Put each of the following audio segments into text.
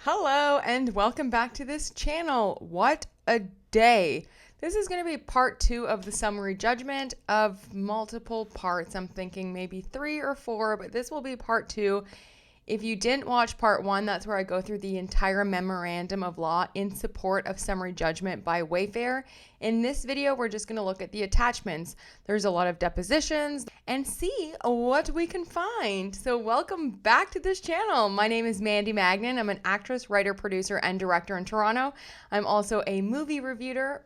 Hello and welcome back to this channel. What a day. This is going to be part 2 of the summary judgment of multiple parts. I'm thinking maybe 3 or 4, but this will be part 2. If you didn't watch part 1, that's where I go through the entire memorandum of law in support of summary judgment by Wayfarer. In this video, we're just going to look at the attachments. There's a lot of depositions and see what we can find. So welcome back to this channel. My name is Mandy Magnan. I'm an actress, writer, producer, and director in Toronto. I'm also a movie reviewer,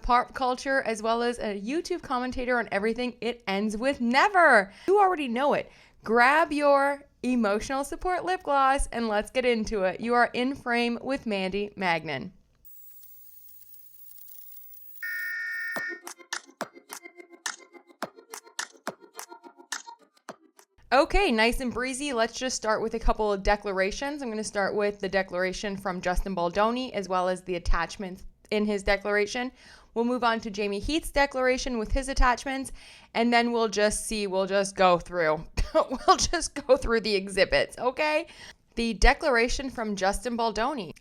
pop culture, as well as a YouTube commentator on everything It Ends With Never. You already know it. Grab your emotional support lip gloss and let's get into it. You are in frame with Mandy Magnan. Okay, nice and breezy. Let's just start with a couple of declarations. I'm going to start with the declaration from Justin Baldoni as well as the attachments in his declaration. We'll move on to Jamie Heath's declaration with his attachments, and then we'll just go through. We'll just go through the exhibits, okay? The declaration from Justin Baldoni.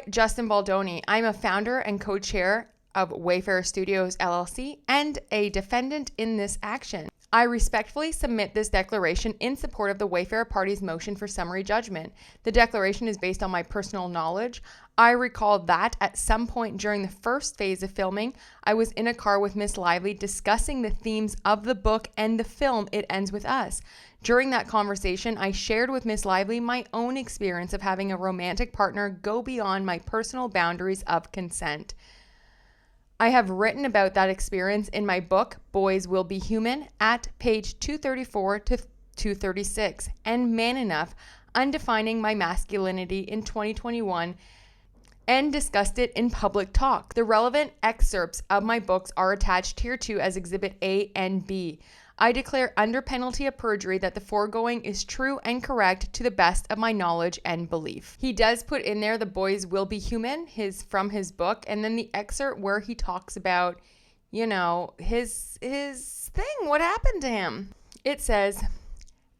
Justin Baldoni, I'm a founder and co-chair of Wayfarer Studios, LLC, and a defendant in this action. I respectfully submit this declaration in support of the Wayfarer party's motion for summary judgment. The declaration is based on my personal knowledge. I recall that at some point during the first phase of filming, I was in a car with Miss Lively discussing the themes of the book and the film It Ends With Us. During that conversation, I shared with Miss Lively my own experience of having a romantic partner go beyond my personal boundaries of consent. I have written about that experience in my book, Boys Will Be Human, at page 234 to 236, and Man Enough, Undefining My Masculinity in 2021, and discussed it in public talk. The relevant excerpts of my books are attached hereto as Exhibit A and B. I declare under penalty of perjury that the foregoing is true and correct to the best of my knowledge and belief. He does put in there the Boys Will Be Human, from his book, and then the excerpt where he talks about, his thing, what happened to him. It says,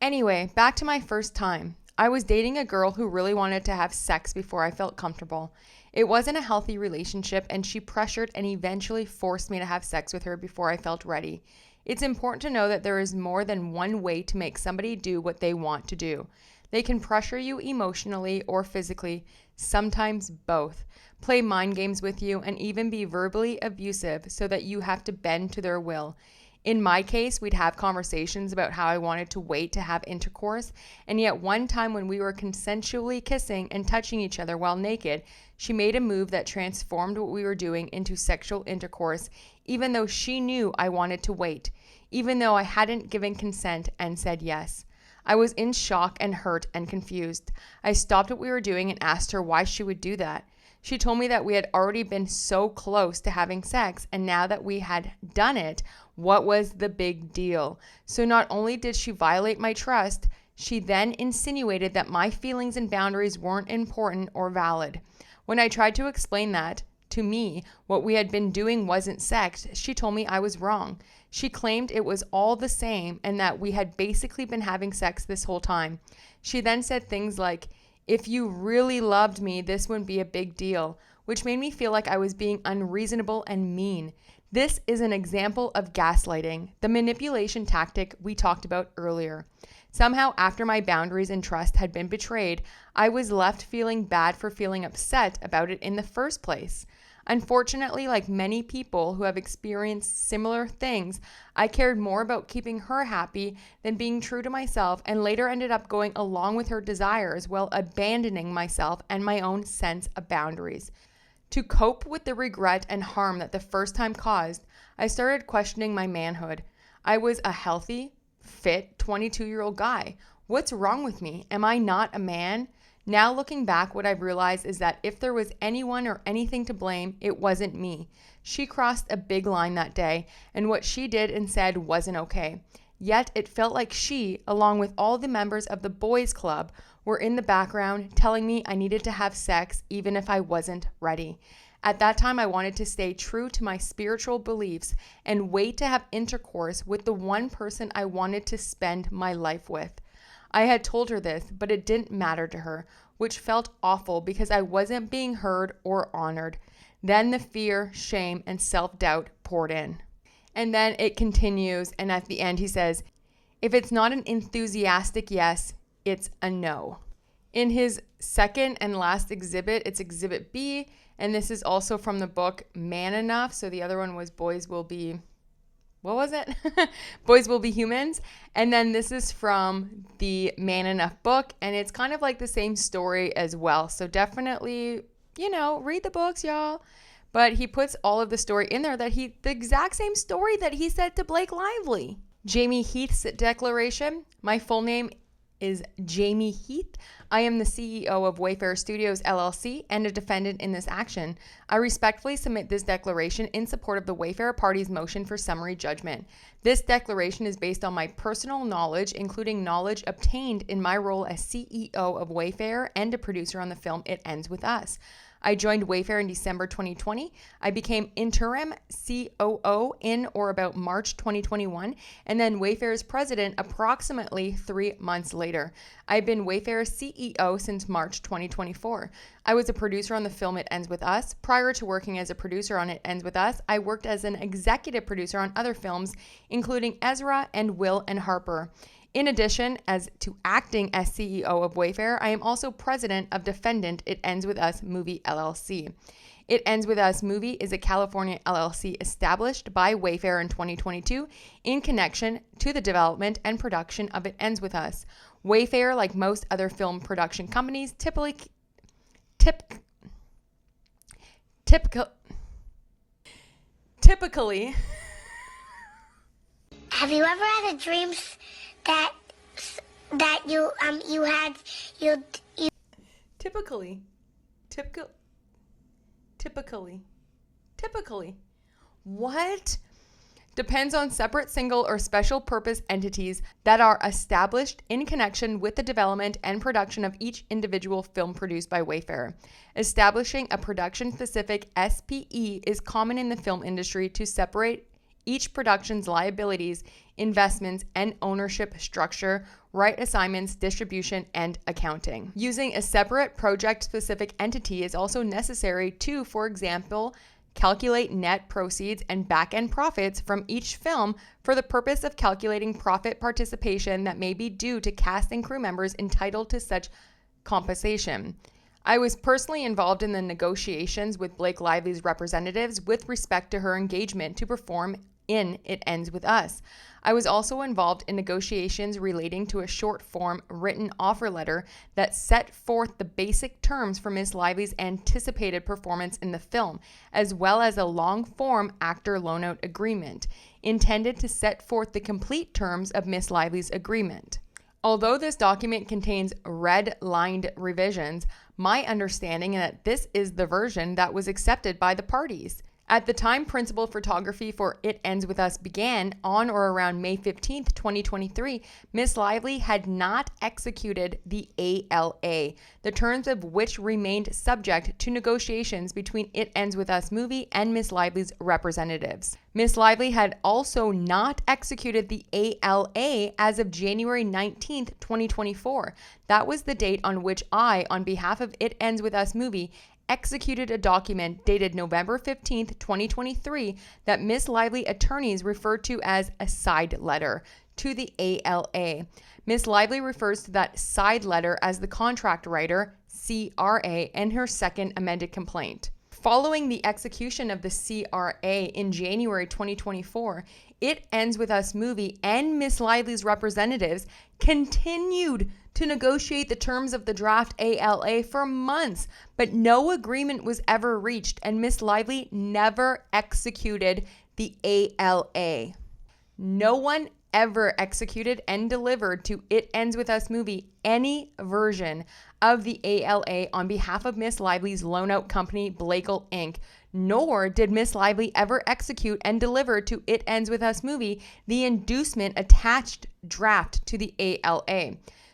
anyway, back to my first time. I was dating a girl who really wanted to have sex before I felt comfortable. It wasn't a healthy relationship, and she pressured and eventually forced me to have sex with her before I felt ready. It's important to know that there is more than one way to make somebody do what they want to do. They can pressure you emotionally or physically, sometimes both, play mind games with you, and even be verbally abusive so that you have to bend to their will. In my case, we'd have conversations about how I wanted to wait to have intercourse, and yet one time when we were consensually kissing and touching each other while naked, she made a move that transformed what we were doing into sexual intercourse, even though she knew I wanted to wait, even though I hadn't given consent and said yes. I was in shock and hurt and confused. I stopped what we were doing and asked her why she would do that. She told me that we had already been so close to having sex, and now that we had done it, what was the big deal? So not only did she violate my trust, she then insinuated that my feelings and boundaries weren't important or valid. When I tried to explain that, to me, what we had been doing wasn't sex, she told me I was wrong. She claimed it was all the same and that we had basically been having sex this whole time. She then said things like, if you really loved me, this wouldn't be a big deal, which made me feel like I was being unreasonable and mean. This is an example of gaslighting, the manipulation tactic we talked about earlier. Somehow, after my boundaries and trust had been betrayed, I was left feeling bad for feeling upset about it in the first place. Unfortunately, like many people who have experienced similar things, I cared more about keeping her happy than being true to myself, and later ended up going along with her desires while abandoning myself and my own sense of boundaries. To cope with the regret and harm that the first time caused, I started questioning my manhood. I was a healthy, fit 22-year-old guy. What's wrong with me? Am I not a man? Now looking back, what I've realized is that if there was anyone or anything to blame, it wasn't me. She crossed a big line that day, and what she did and said wasn't okay. Yet it felt like she, along with all the members of the boys' club, were in the background telling me I needed to have sex even if I wasn't ready. At that time, I wanted to stay true to my spiritual beliefs and wait to have intercourse with the one person I wanted to spend my life with. I had told her this, but it didn't matter to her, which felt awful because I wasn't being heard or honored. Then the fear, shame, and self-doubt poured in. And then it continues, and at the end he says, if it's not an enthusiastic yes, it's a no. In his second and last exhibit, it's Exhibit B, and this is also from the book Man Enough. So the other one was Boys Will Be, what was it? Boys Will Be Humans. And then this is from the Man Enough book, and it's kind of like the same story as well. So definitely, read the books, y'all. But he puts all of the story in there the exact same story that he said to Blake Lively. Jamey Heath's declaration. My full name is Jamey Heath. I am the CEO of Wayfarer Studios, LLC, and a defendant in this action. I respectfully submit this declaration in support of the Wayfarer party's motion for summary judgment. This declaration is based on my personal knowledge, including knowledge obtained in my role as CEO of Wayfarer and a producer on the film It Ends With Us. I joined Wayfarer in December 2020. I became interim COO in or about March 2021, and then Wayfarer's president approximately 3 months later. I've been Wayfarer's CEO since March 2024. I was a producer on the film It Ends With Us. Prior to working as a producer on It Ends With Us, I worked as an executive producer on other films, including Ezra and Will and Harper. In addition, as to acting as CEO of Wayfarer, I am also president of Defendant It Ends With Us Movie LLC. It Ends With Us Movie is a California LLC established by Wayfarer in 2022 in connection to the development and production of It Ends With Us. Wayfarer, like most other film production companies, typically Have you ever had a dream that you Typically. What? Depends on separate single or special purpose entities that are established in connection with the development and production of each individual film produced by Wayfarer. Establishing a production-specific SPE is common in the film industry to separate each production's liabilities, investments, and ownership structure, right assignments, distribution, and accounting. Using a separate project-specific entity is also necessary to, for example, calculate net proceeds and back-end profits from each film for the purpose of calculating profit participation that may be due to cast and crew members entitled to such compensation. I was personally involved in the negotiations with Blake Lively's representatives with respect to her engagement to perform in It Ends With Us. I was also involved in negotiations relating to a short-form written offer letter that set forth the basic terms for Miss Lively's anticipated performance in the film, as well as a long-form actor loan-out agreement, intended to set forth the complete terms of Miss Lively's agreement. Although this document contains red-lined revisions, my understanding is that this is the version that was accepted by the parties. At the time principal photography for It Ends With Us began, on or around May 15th, 2023, Miss Lively had not executed the ALA, the terms of which remained subject to negotiations between It Ends With Us movie and Miss Lively's representatives. Miss Lively had also not executed the ALA as of January 19th, 2024. That was the date on which I, on behalf of It Ends With Us movie, executed a document dated November 15th, 2023 that Miss Lively attorneys referred to as a side letter to the ALA. Miss Lively refers to that side letter as the contract writer, CRA, in her second amended complaint. Following the execution of the CRA in January 2024, It Ends With Us movie and Miss Lively's representatives continued to negotiate the terms of the draft ALA for months, but no agreement was ever reached, and Miss Lively never executed the ALA. No one ever executed and delivered to It Ends With Us movie any version of the ALA on behalf of Miss Lively's loan-out company, Blakely Inc., nor did Miss Lively ever execute and deliver to It Ends With Us movie the inducement attached draft to the ALA.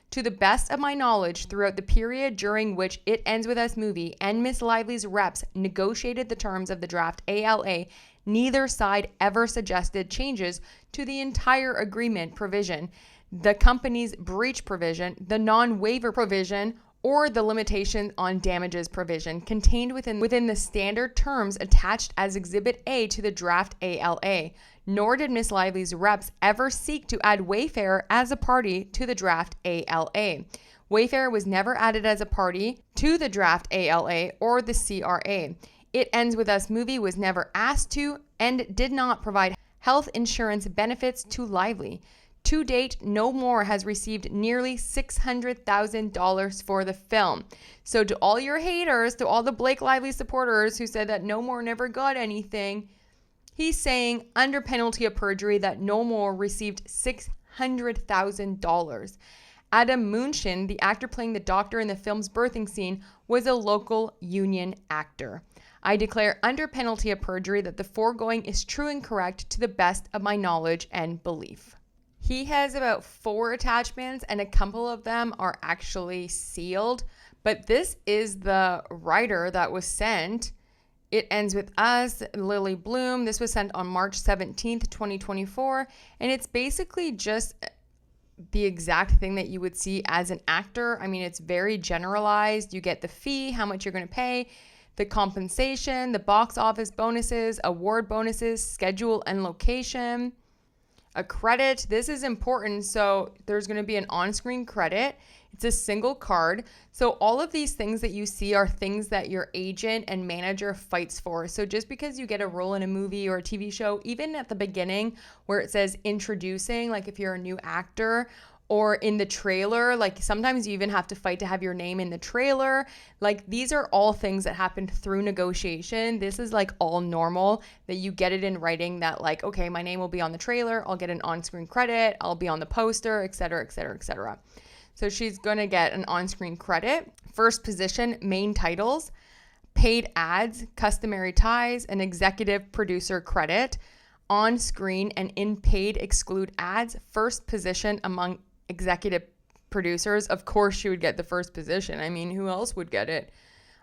To the best of my knowledge, throughout the period during which It Ends With Us movie and Miss Lively's reps negotiated the terms of the draft ALA, neither side ever suggested changes to the entire agreement provision. the company's breach provision, the non-waiver provision, or the limitation on damages provision contained within the standard terms attached as Exhibit A to the draft ALA. Nor did Ms. Lively's reps ever seek to add Wayfarer as a party to the draft ALA. Wayfarer was never added as a party to the draft ALA or the CRA. It Ends With Us movie was never asked to and did not provide health insurance benefits to Lively. To date, No More has received nearly $600,000 for the film. So to all your haters, to all the Blake Lively supporters who said that No More never got anything, he's saying under penalty of perjury that No More received $600,000. Adam Munshin, the actor playing the doctor in the film's birthing scene, was a local union actor. I declare under penalty of perjury that the foregoing is true and correct to the best of my knowledge and belief. He has about 4 attachments, and a couple of them are actually sealed. But this is the writer that was sent. It Ends With Us, Lily Bloom. This was sent on March 17th, 2024. And it's basically just the exact thing that you would see as an actor. I mean, it's very generalized. You get the fee, how much you're going to pay, the compensation, the box office bonuses, award bonuses, schedule and location. A credit, this is important. So there's going to be an on-screen credit. It's a single card. So all of these things that you see are things that your agent and manager fights for. So just because you get a role in a movie or a TV show, even at the beginning where it says introducing, like if you're a new actor, or in the trailer, like sometimes you even have to fight to have your name in the trailer. Like these are all things that happen through negotiation. This is like all normal that you get it in writing that like, okay, my name will be on the trailer. I'll get an on-screen credit. I'll be on the poster, et cetera, et cetera, et cetera. So she's going to get an on-screen credit. First position, main titles, paid ads, customary ties, an executive producer credit, on-screen and in paid exclude ads, first position among executive producers. Of course she would get the first position. I mean, who else would get it?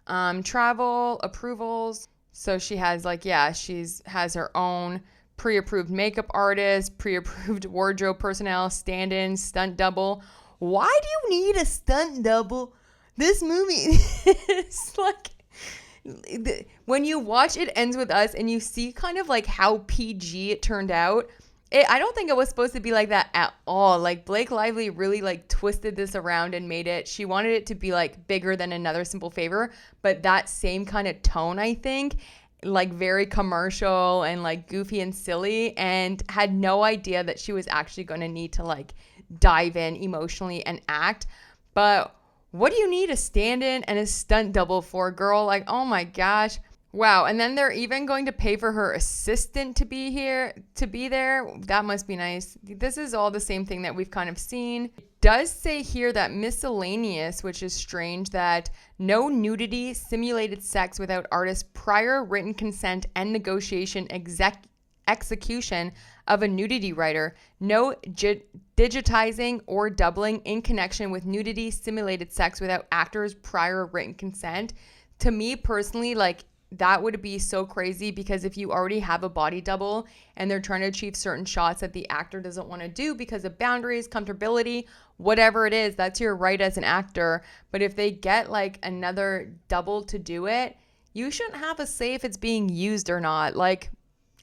Travel, approvals. So she has like, yeah, has her own pre-approved makeup artist, pre-approved wardrobe personnel, stand-in, stunt double. Why do you need a stunt double? This movie is like, when you watch It Ends With Us and you see kind of like how PG it turned out, I don't think it was supposed to be like that at all. Like Blake Lively really like twisted this around and made it. She wanted it to be like bigger than Another Simple Favor, but that same kind of tone, I think, like very commercial and like goofy and silly, and had no idea that she was actually going to need to like dive in emotionally and act. But what do you need a stand-in and a stunt double for, girl? Like, oh my gosh. Wow. And then they're even going to pay for her assistant to be there. That must be nice. This is all the same thing that we've kind of seen. It does say here that miscellaneous, which is strange, that no nudity, simulated sex without artist's prior written consent and negotiation execution of a nudity writer, no digitizing or doubling in connection with nudity, simulated sex without actor's prior written consent. To me personally, like, that would be so crazy, because if you already have a body double and they're trying to achieve certain shots that the actor doesn't want to do because of boundaries, comfortability, whatever it is, that's your right as an actor. But if they get like another double to do it, you shouldn't have a say if it's being used or not. Like,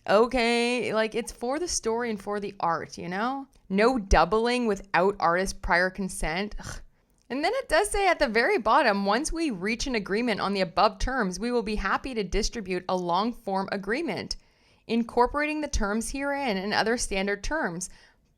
okay, like it's for the story and for the art, you know? No doubling without artist prior consent. Ugh. And then it does say at the very bottom, once we reach an agreement on the above terms, we will be happy to distribute a long-form agreement, incorporating the terms herein and other standard terms.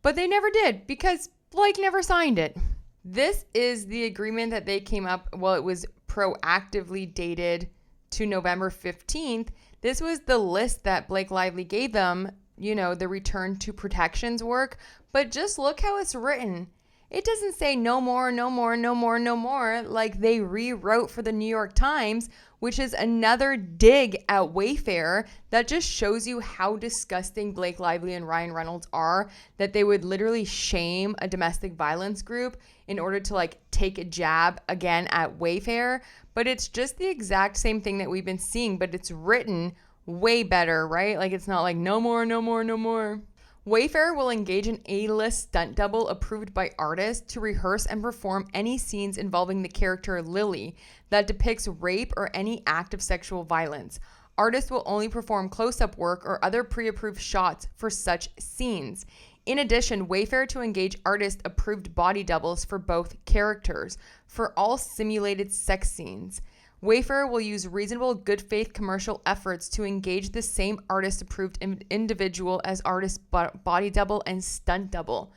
But they never did, because Blake never signed it. This is the agreement that they came up, well, it was proactively dated to November 15th. This was the list that Blake Lively gave them, you know, the return to protections work. But just look how it's written. It doesn't say no more, no more, no more, no more, like they rewrote for the New York Times, which is another dig at Wayfarer that just shows you how disgusting Blake Lively and Ryan Reynolds are, that they would literally shame a domestic violence group in order to like take a jab again at Wayfarer. But it's just the exact same thing that we've been seeing, but it's written way better, right? Like it's not like no more, no more, no more. Wayfarer will engage an A-list stunt double approved by artists to rehearse and perform any scenes involving the character Lily that depicts rape or any act of sexual violence. Artists will only perform close-up work or other pre-approved shots for such scenes. In addition, Wayfarer to engage artist-approved body doubles for both characters for all simulated sex scenes. Wayfarer will use reasonable good faith commercial efforts to engage the same artist-approved individual as artist body double and stunt double.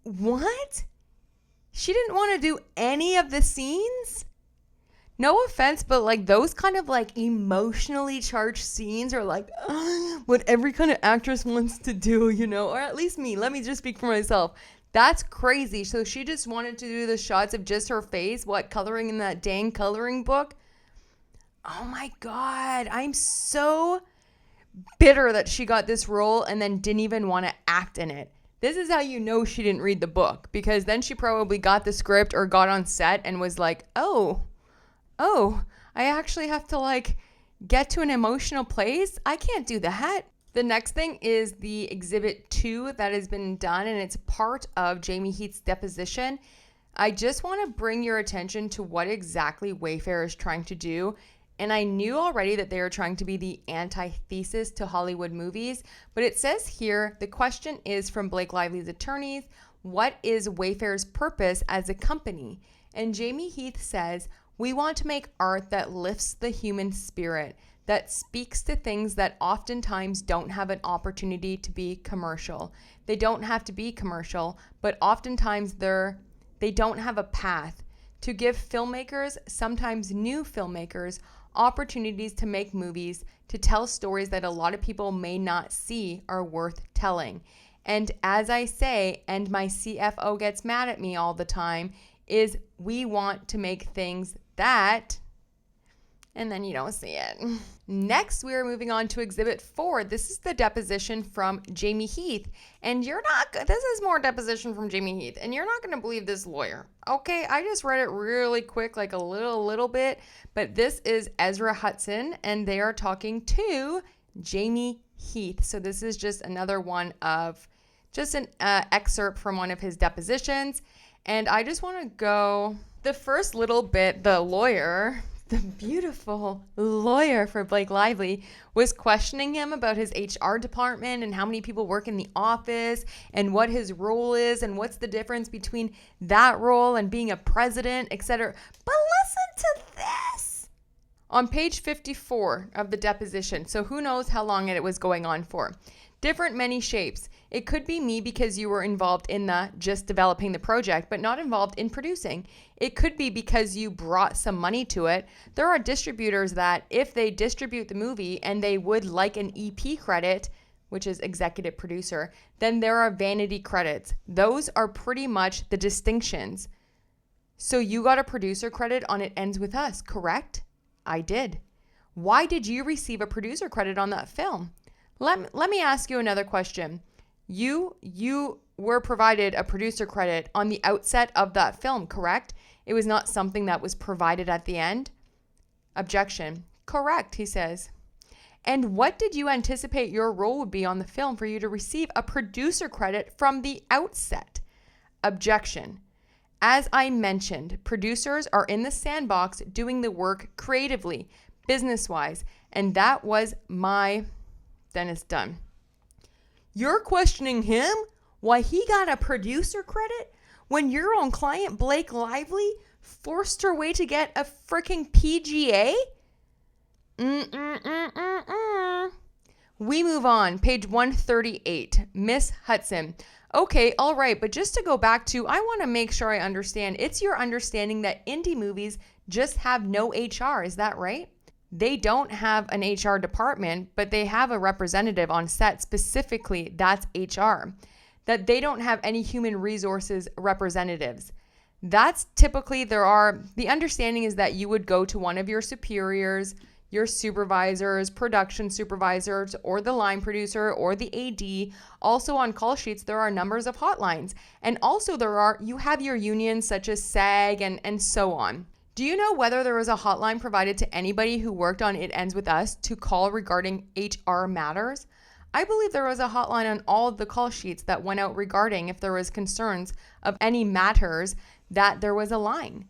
What? She didn't want to do any of the scenes? No offense, but like those kind of like emotionally charged scenes are like what every kind of actress wants to do, you know, or at least me. Let me just speak for myself. That's crazy. So she just wanted to do the shots of just her face, coloring in that dang coloring book. Oh my God. I'm so bitter that she got this role and then didn't even want to act in it. This is how you know she didn't read the book, because then she probably got the script or got on set and was like, oh, I actually have to like get to an emotional place. I can't do that. The next thing is the Exhibit 2 that has been done, and it's part of Jamie Heath's deposition. I just want to bring your attention to what exactly Wayfarer is trying to do. And I knew already that they were trying to be the antithesis to Hollywood movies, but it says here, the question is from Blake Lively's attorneys, what is Wayfarer's purpose as a company? And Jamie Heath says, we want to make art that lifts the human spirit, that speaks to things that oftentimes don't have an opportunity to be commercial. They don't have to be commercial, but oftentimes they don't have a path. To give filmmakers, sometimes new filmmakers, opportunities to make movies, to tell stories that a lot of people may not see are worth telling. And as I say, and my CFO gets mad at me all the time, is we want to make things that, and then you don't see it. Next, we are moving on to Exhibit 4. This is the deposition from Jamie Heath. And this is more deposition from Jamie Heath, and you're not going to believe this lawyer. Okay, I just read it really quick, like a little bit, but this is Ezra Hudson, and they are talking to Jamie Heath. So this is just another one of, just an excerpt from one of his depositions. And I just want to go, the first little bit, the lawyer, the beautiful lawyer for Blake Lively, was questioning him about his HR department and how many people work in the office and what his role is and what's the difference between that role and being a president, etc. But listen to this. On page 54 of the deposition, so who knows how long it was going on for. Different many shapes. It could be me because you were involved in just developing the project, but not involved in producing. It could be because you brought some money to it. There are distributors that if they distribute the movie and they would like an EP credit, which is executive producer, then there are vanity credits. Those are pretty much the distinctions. So you got a producer credit on It Ends With Us, correct? I did. Why did you receive a producer credit on that film? Let me ask you another question. You were provided a producer credit on the outset of that film, correct? It was not something that was provided at the end? Objection. Correct, he says. And what did you anticipate your role would be on the film for you to receive a producer credit from the outset? Objection. As I mentioned, producers are in the sandbox doing the work creatively, business-wise, and that was my... Then it's done. You're questioning him why he got a producer credit when your own client, Blake Lively, forced her way to get a freaking PGA? We move on. Page 138. Miss Hudson. Okay, all right, but just to go back to, I want to make sure I understand. It's your understanding that indie movies just have no HR, is that right? They don't have an HR department, but they have a representative on set, specifically that's HR. That they don't have any human resources representatives. That's typically the understanding is that you would go to one of your superiors, your supervisors, production supervisors, or the line producer or the AD. Also on call sheets, there are numbers of hotlines. And also you have your unions such as SAG and so on. Do you know whether there was a hotline provided to anybody who worked on It Ends With Us to call regarding HR matters? I believe there was a hotline on all of the call sheets that went out regarding if there was concerns of any matters that there was a line.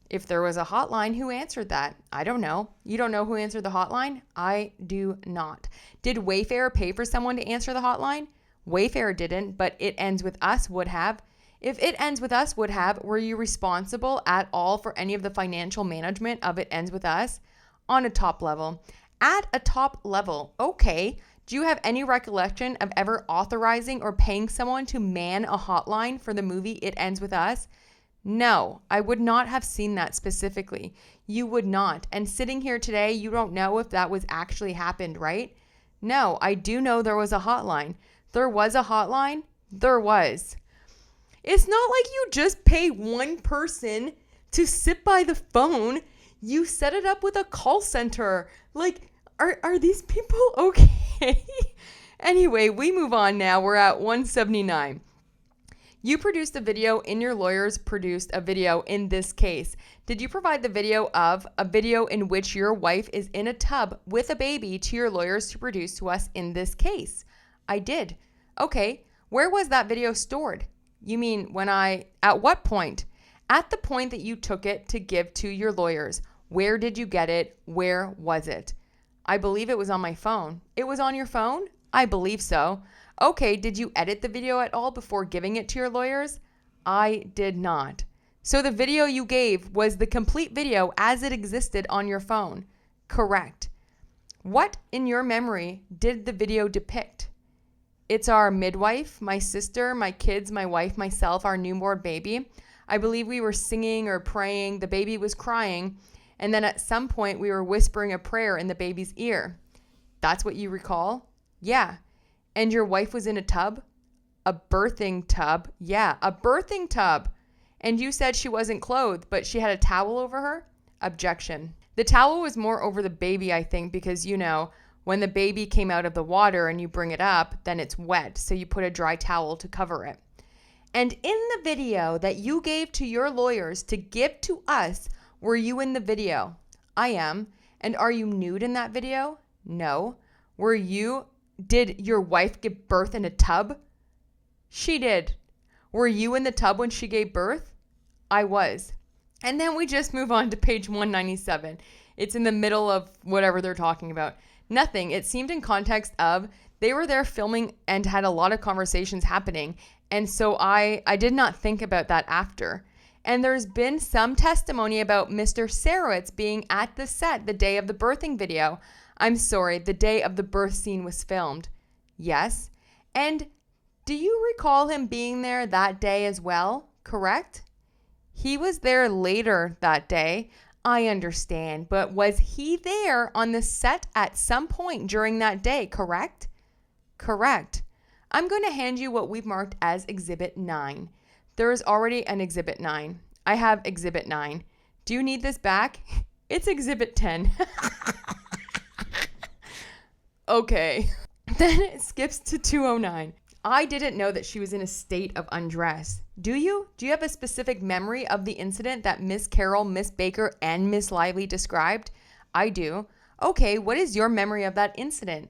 If there was a hotline, who answered that? I don't know. You don't know who answered the hotline? I do not. Did Wayfarer pay for someone to answer the hotline? Wayfarer didn't, but It Ends With Us would have. If It Ends With Us would have, were you responsible at all for any of the financial management of It Ends With Us? On a top level. At a top level, okay. Do you have any recollection of ever authorizing or paying someone to man a hotline for the movie It Ends With Us? No, I would not have seen that specifically. You would not. And sitting here today, you don't know if that was actually happened, right? No, I do know there was a hotline. There was a hotline? There was. It's not like you just pay one person to sit by the phone. You set it up with a call center. Like, are these people okay? Anyway, we move on now. We're at 179. You produced a video and your lawyers produced a video in this case. Did you provide the video of a video in which your wife is in a tub with a baby to your lawyers to produce to us in this case? I did. Okay. Where was that video stored? You mean at what point? At the point that you took it to give to your lawyers. Where did you get it? Where was it? I believe it was on my phone. It was on your phone? I believe so. Okay, did you edit the video at all before giving it to your lawyers? I did not. So the video you gave was the complete video as it existed on your phone. Correct. What in your memory did the video depict? It's our midwife, my sister, my kids, my wife, myself, our newborn baby. I believe we were singing or praying. The baby was crying. And then at some point we were whispering a prayer in the baby's ear. That's what you recall? Yeah. And your wife was in a tub? A birthing tub? Yeah, a birthing tub. And you said she wasn't clothed, but she had a towel over her? Objection. The towel was more over the baby, I think, because, when the baby came out of the water and you bring it up, then it's wet. So you put a dry towel to cover it. And in the video that you gave to your lawyers to give to us, were you in the video? I am. And are you nude in that video? No. Did your wife give birth in a tub? She did. Were you in the tub when she gave birth? I was. And then we just move on to page 197. It's in the middle of whatever they're talking about. Nothing. It seemed in context of they were there filming and had a lot of conversations happening. And so I did not think about that after. And there's been some testimony about Mr. SAROWITZ being at the set the day of the birthing video. I'm sorry, the day of the birth scene was filmed. Yes. And do you recall him being there that day as well? Correct? He was there later that day. I understand. But was he there on the set at some point during that day? Correct? Correct. I'm going to hand you what we've marked as Exhibit 9. There is already an Exhibit 9. I have Exhibit 9. Do you need this back? It's Exhibit 10. Okay. Then it skips to 209. I didn't know that she was in a state of undress. Do you? Do you have a specific memory of the incident that Miss Carroll, Miss Baker, and Miss Lively described? I do. Okay, what is your memory of that incident?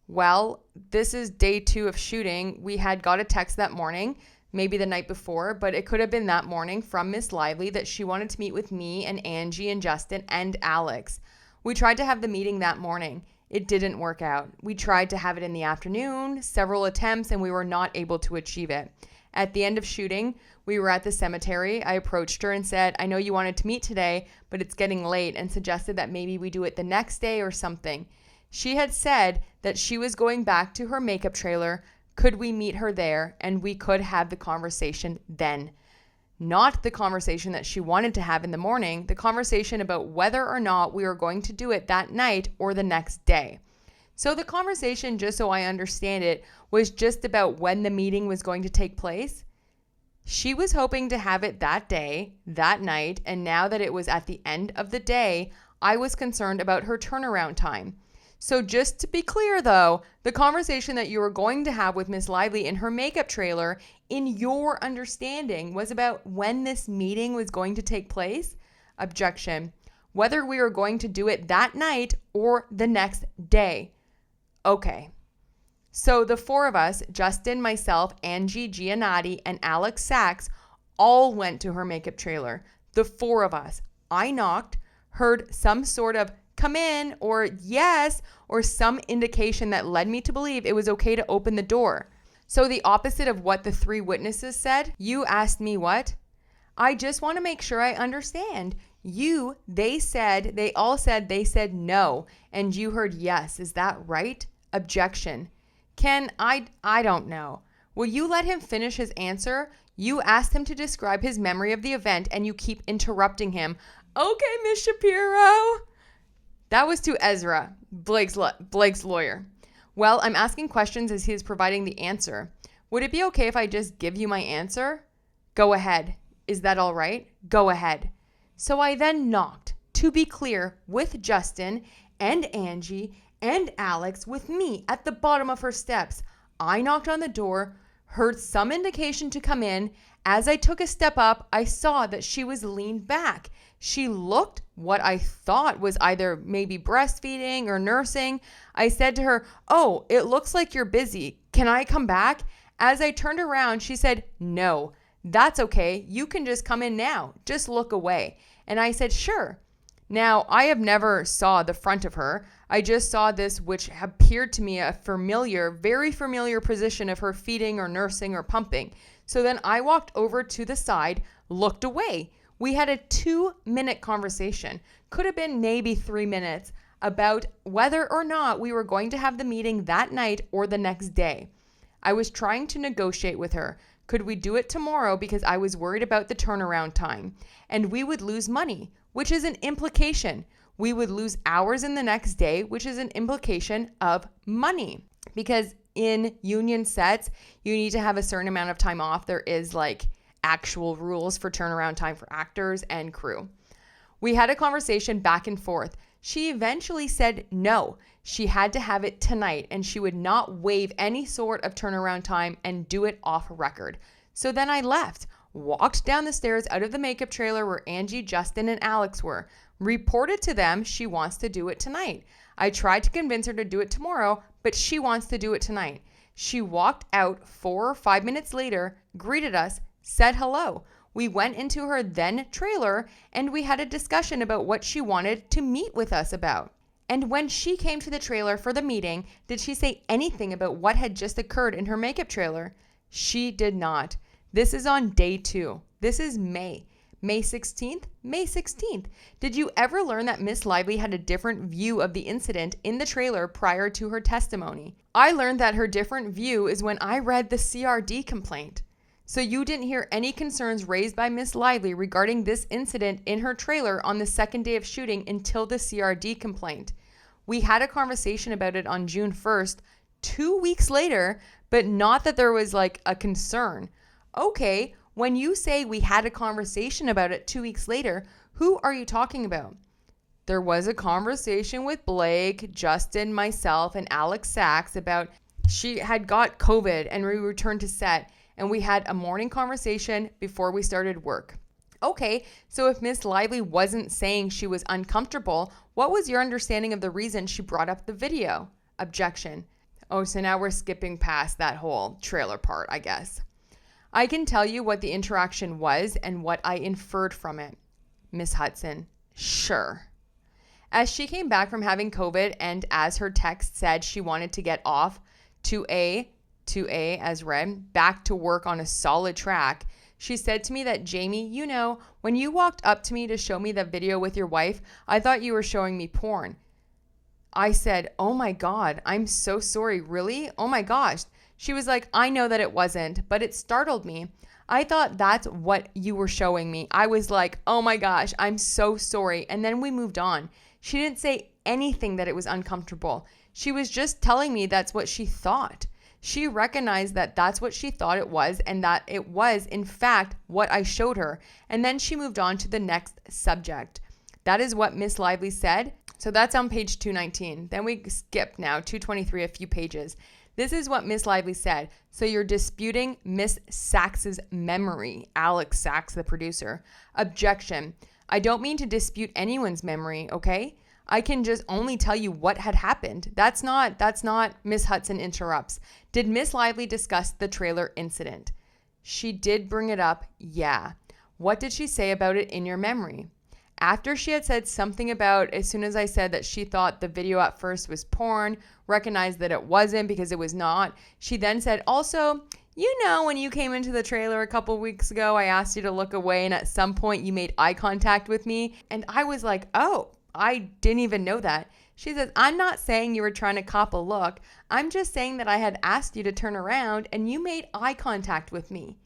Well, this is day 2 of shooting. We had got a text that morning, maybe the night before, but it could have been that morning from Miss Lively that she wanted to meet with me and Angie and Justin and Alex. We tried to have the meeting that morning. It didn't work out. We tried to have it in the afternoon, several attempts, and we were not able to achieve it. At the end of shooting, we were at the cemetery. I approached her and said, I know you wanted to meet today, but it's getting late, and suggested that maybe we do it the next day or something. She had said that she was going back to her makeup trailer. Could we meet her there? And we could have the conversation then. Not the conversation that she wanted to have in the morning, the conversation about whether or not we were going to do it that night or the next day. So the conversation, just so I understand it, was just about when the meeting was going to take place. She was hoping to have it that day, that night, and now that it was at the end of the day, I was concerned about her turnaround time. So just to be clear though, the conversation that you were going to have with Miss Lively in her makeup trailer, in your understanding, was about when this meeting was going to take place? Objection. Whether we were going to do it that night or the next day. Okay. So the four of us, Justin, myself, Angie Giannotti, and Alex Sachs, all went to her makeup trailer. The four of us. I knocked, heard some sort of come in or yes, or some indication that led me to believe it was okay to open the door. So the opposite of what the three witnesses said. You asked me what? I just want to make sure I understand. They said no, and you heard yes. Is that right? Objection. Ken, I don't know. Will you let him finish his answer? You asked him to describe his memory of the event, and you keep interrupting him. Okay, Miss Shapiro. That was to Ezra, Blake's lawyer. Well, I'm asking questions as he is providing the answer. Would it be okay if I just give you my answer? Go ahead. Is that all right? Go ahead. So I then knocked, to be clear, with Justin and Angie and Alex with me at the bottom of her steps. I knocked on the door, heard some indication to come in. As I took a step up, I saw that she was leaned back. She looked what I thought was either maybe breastfeeding or nursing. I said to her, "Oh, it looks like you're busy. Can I come back?" As I turned around, she said, "No, that's okay. You can just come in now. Just look away." And I said, "Sure." Now, I have never saw the front of her. I just saw this, which appeared to me a familiar, very familiar position of her feeding or nursing or pumping. So then I walked over to the side, looked away. We had a 2-minute conversation, could have been maybe 3 minutes, about whether or not we were going to have the meeting that night or the next day. I was trying to negotiate with her. Could we do it tomorrow because I was worried about the turnaround time? And we would lose money, which is an implication. We would lose hours in the next day, which is an implication of money. Because in union sets, you need to have a certain amount of time off. There is like actual rules for turnaround time for actors and crew. We had a conversation back and forth. She eventually said no. She had to have it tonight and she would not waive any sort of turnaround time and do it off record. So then I left, walked down the stairs out of the makeup trailer where Angie, Justin, and Alex were, reported to them she wants to do it tonight. I tried to convince her to do it tomorrow, but she wants to do it tonight. She walked out 4 or 5 minutes later, greeted us, said hello. We went into her then trailer and we had a discussion about what she wanted to meet with us about. And when she came to the trailer for the meeting, did she say anything about what had just occurred in her makeup trailer? She did not. This is on day 2. This is May. May 16th? May 16th. Did you ever learn that Miss Lively had a different view of the incident in the trailer prior to her testimony? I learned that her different view is when I read the CRD complaint. So you didn't hear any concerns raised by Miss Lively regarding this incident in her trailer on the second day of shooting until the CRD complaint. We had a conversation about it on June 1st, 2 weeks later, but not that there was like a concern. Okay, when you say we had a conversation about it 2 weeks later, who are you talking about? There was a conversation with Blake, Justin, myself, and Alex Sachs about she had got COVID and we returned to set. And we had a morning conversation before we started work. Okay, so if Miss Lively wasn't saying she was uncomfortable, what was your understanding of the reason she brought up the video? Objection. Oh, so now we're skipping past that whole trailer part, I guess. I can tell you what the interaction was and what I inferred from it. Miss Hudson. Sure. As she came back from having COVID and as her text said she wanted to get off to A as read, back to work on a solid track, she said to me that, "Jamie, you know, when you walked up to me to show me that video with your wife, I thought you were showing me porn." I said, "Oh my God, I'm so sorry. Really? Oh my gosh." She was like, "I know that it wasn't, but it startled me. I thought that's what you were showing me." I was like, "Oh my gosh, I'm so sorry." And then we moved on. She didn't say anything that it was uncomfortable. She was just telling me that's what she thought. She recognized that that's what she thought it was and that it was, in fact, what I showed her. And then she moved on to the next subject. That is what Miss Lively said. So that's on page 219. Then we skip now, 223, a few pages. This is what Miss Lively said. So you're disputing Miss Sachs's memory. Alex Sachs, the producer. Objection. I don't mean to dispute anyone's memory, okay? I can just only tell you what had happened. That's not Miss Hudson interrupts. Did Miss Lively discuss the trailer incident? She did bring it up, yeah. What did she say about it in your memory? After she had said something about, as soon as I said that she thought the video at first was porn, recognized that it wasn't because it was not, she then said, also, you know, when you came into the trailer a couple weeks ago, I asked you to look away and at some point you made eye contact with me. And I was like, oh, I didn't even know that. She says, I'm not saying you were trying to cop a look. I'm just saying that I had asked you to turn around and you made eye contact with me.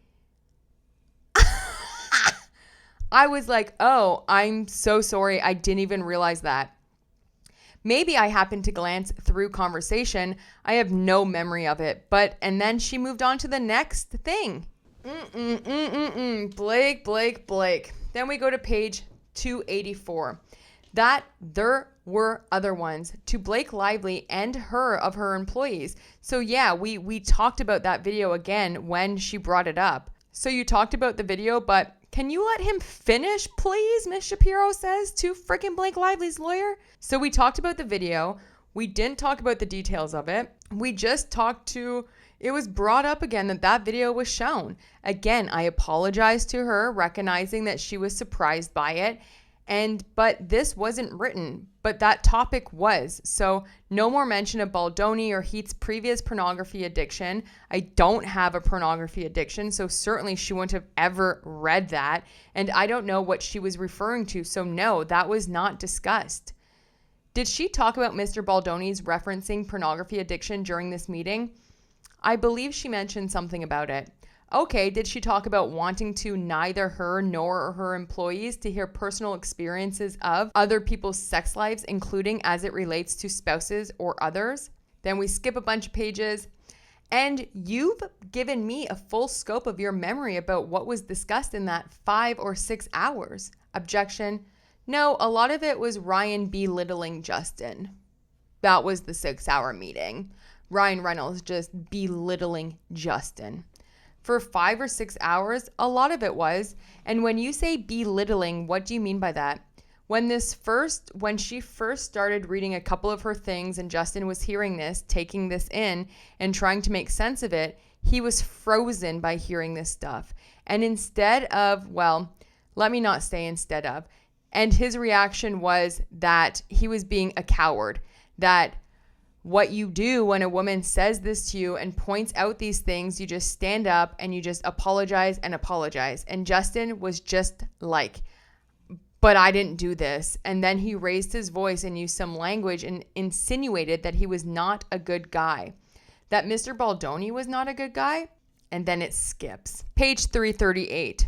I was like, oh, I'm so sorry. I didn't even realize that. Maybe I happened to glance through conversation. I have no memory of it. And then she moved on to the next thing. Blake. Then we go to page 284. That there were other ones to Blake Lively and her of her employees. So yeah, we talked about that video again when she brought it up. So you talked about the video, but can you let him finish, please? Miss Shapiro says to freaking Blake Lively's lawyer. So we talked about the video. We didn't talk about the details of it. We just talked to, it was brought up again that video was shown. Again, I apologized to her, recognizing that she was surprised by it. But this wasn't written, but that topic was. So no more mention of Baldoni or Heath's previous pornography addiction. I don't have a pornography addiction, so certainly she wouldn't have ever read that. And I don't know what she was referring to. So no, that was not discussed. Did she talk about Mr. Baldoni's referencing pornography addiction during this meeting? I believe she mentioned something about it. Okay, did she talk about wanting to neither her nor her employees to hear personal experiences of other people's sex lives, including as it relates to spouses or others? Then we skip a bunch of pages. And you've given me a full scope of your memory about what was discussed in that 5 or 6 hours. Objection. No, a lot of it was Ryan belittling Justin. That was the 6-hour meeting. Ryan Reynolds just belittling Justin. For 5 or 6 hours, a lot of it was. And when you say belittling, what do you mean by that? When she first started reading a couple of her things and Justin was hearing this, taking this in and trying to make sense of it, he was frozen by hearing this stuff. And instead of, well, let me not say instead of, and his reaction was that he was being a coward, that what you do when a woman says this to you and points out these things, you just stand up and you just apologize and apologize. And Justin was just like, but I didn't do this. And then he raised his voice and used some language and insinuated that he was not a good guy, that Mr. Baldoni was not a good guy. And then it skips. Page 338.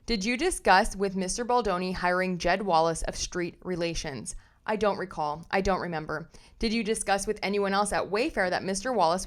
Did you discuss with Mr. Baldoni hiring Jed Wallace of Street Relations? I don't recall. I don't remember. Did you discuss with anyone else at Wayfarer that Mr. Wallace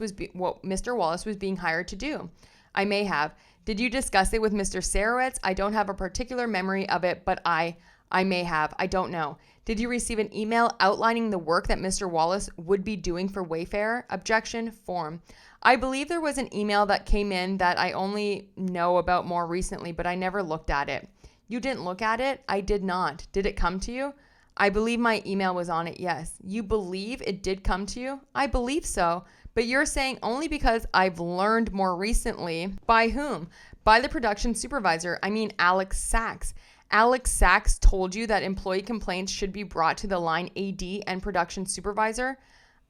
was being hired to do? I may have. Did you discuss it with Mr. SAROWITZ? I don't have a particular memory of it, but I may have. I don't know. Did you receive an email outlining the work that Mr. Wallace would be doing for Wayfarer? Objection. Form. I believe there was an email that came in that I only know about more recently, but I never looked at it. You didn't look at it? I did not. Did it come to you? I believe my email was on it, yes. You believe it did come to you? I believe so. But you're saying only because I've learned more recently. By whom? By the production supervisor. I mean, Alex Sachs. Alex Sachs told you that employee complaints should be brought to the line AD and production supervisor?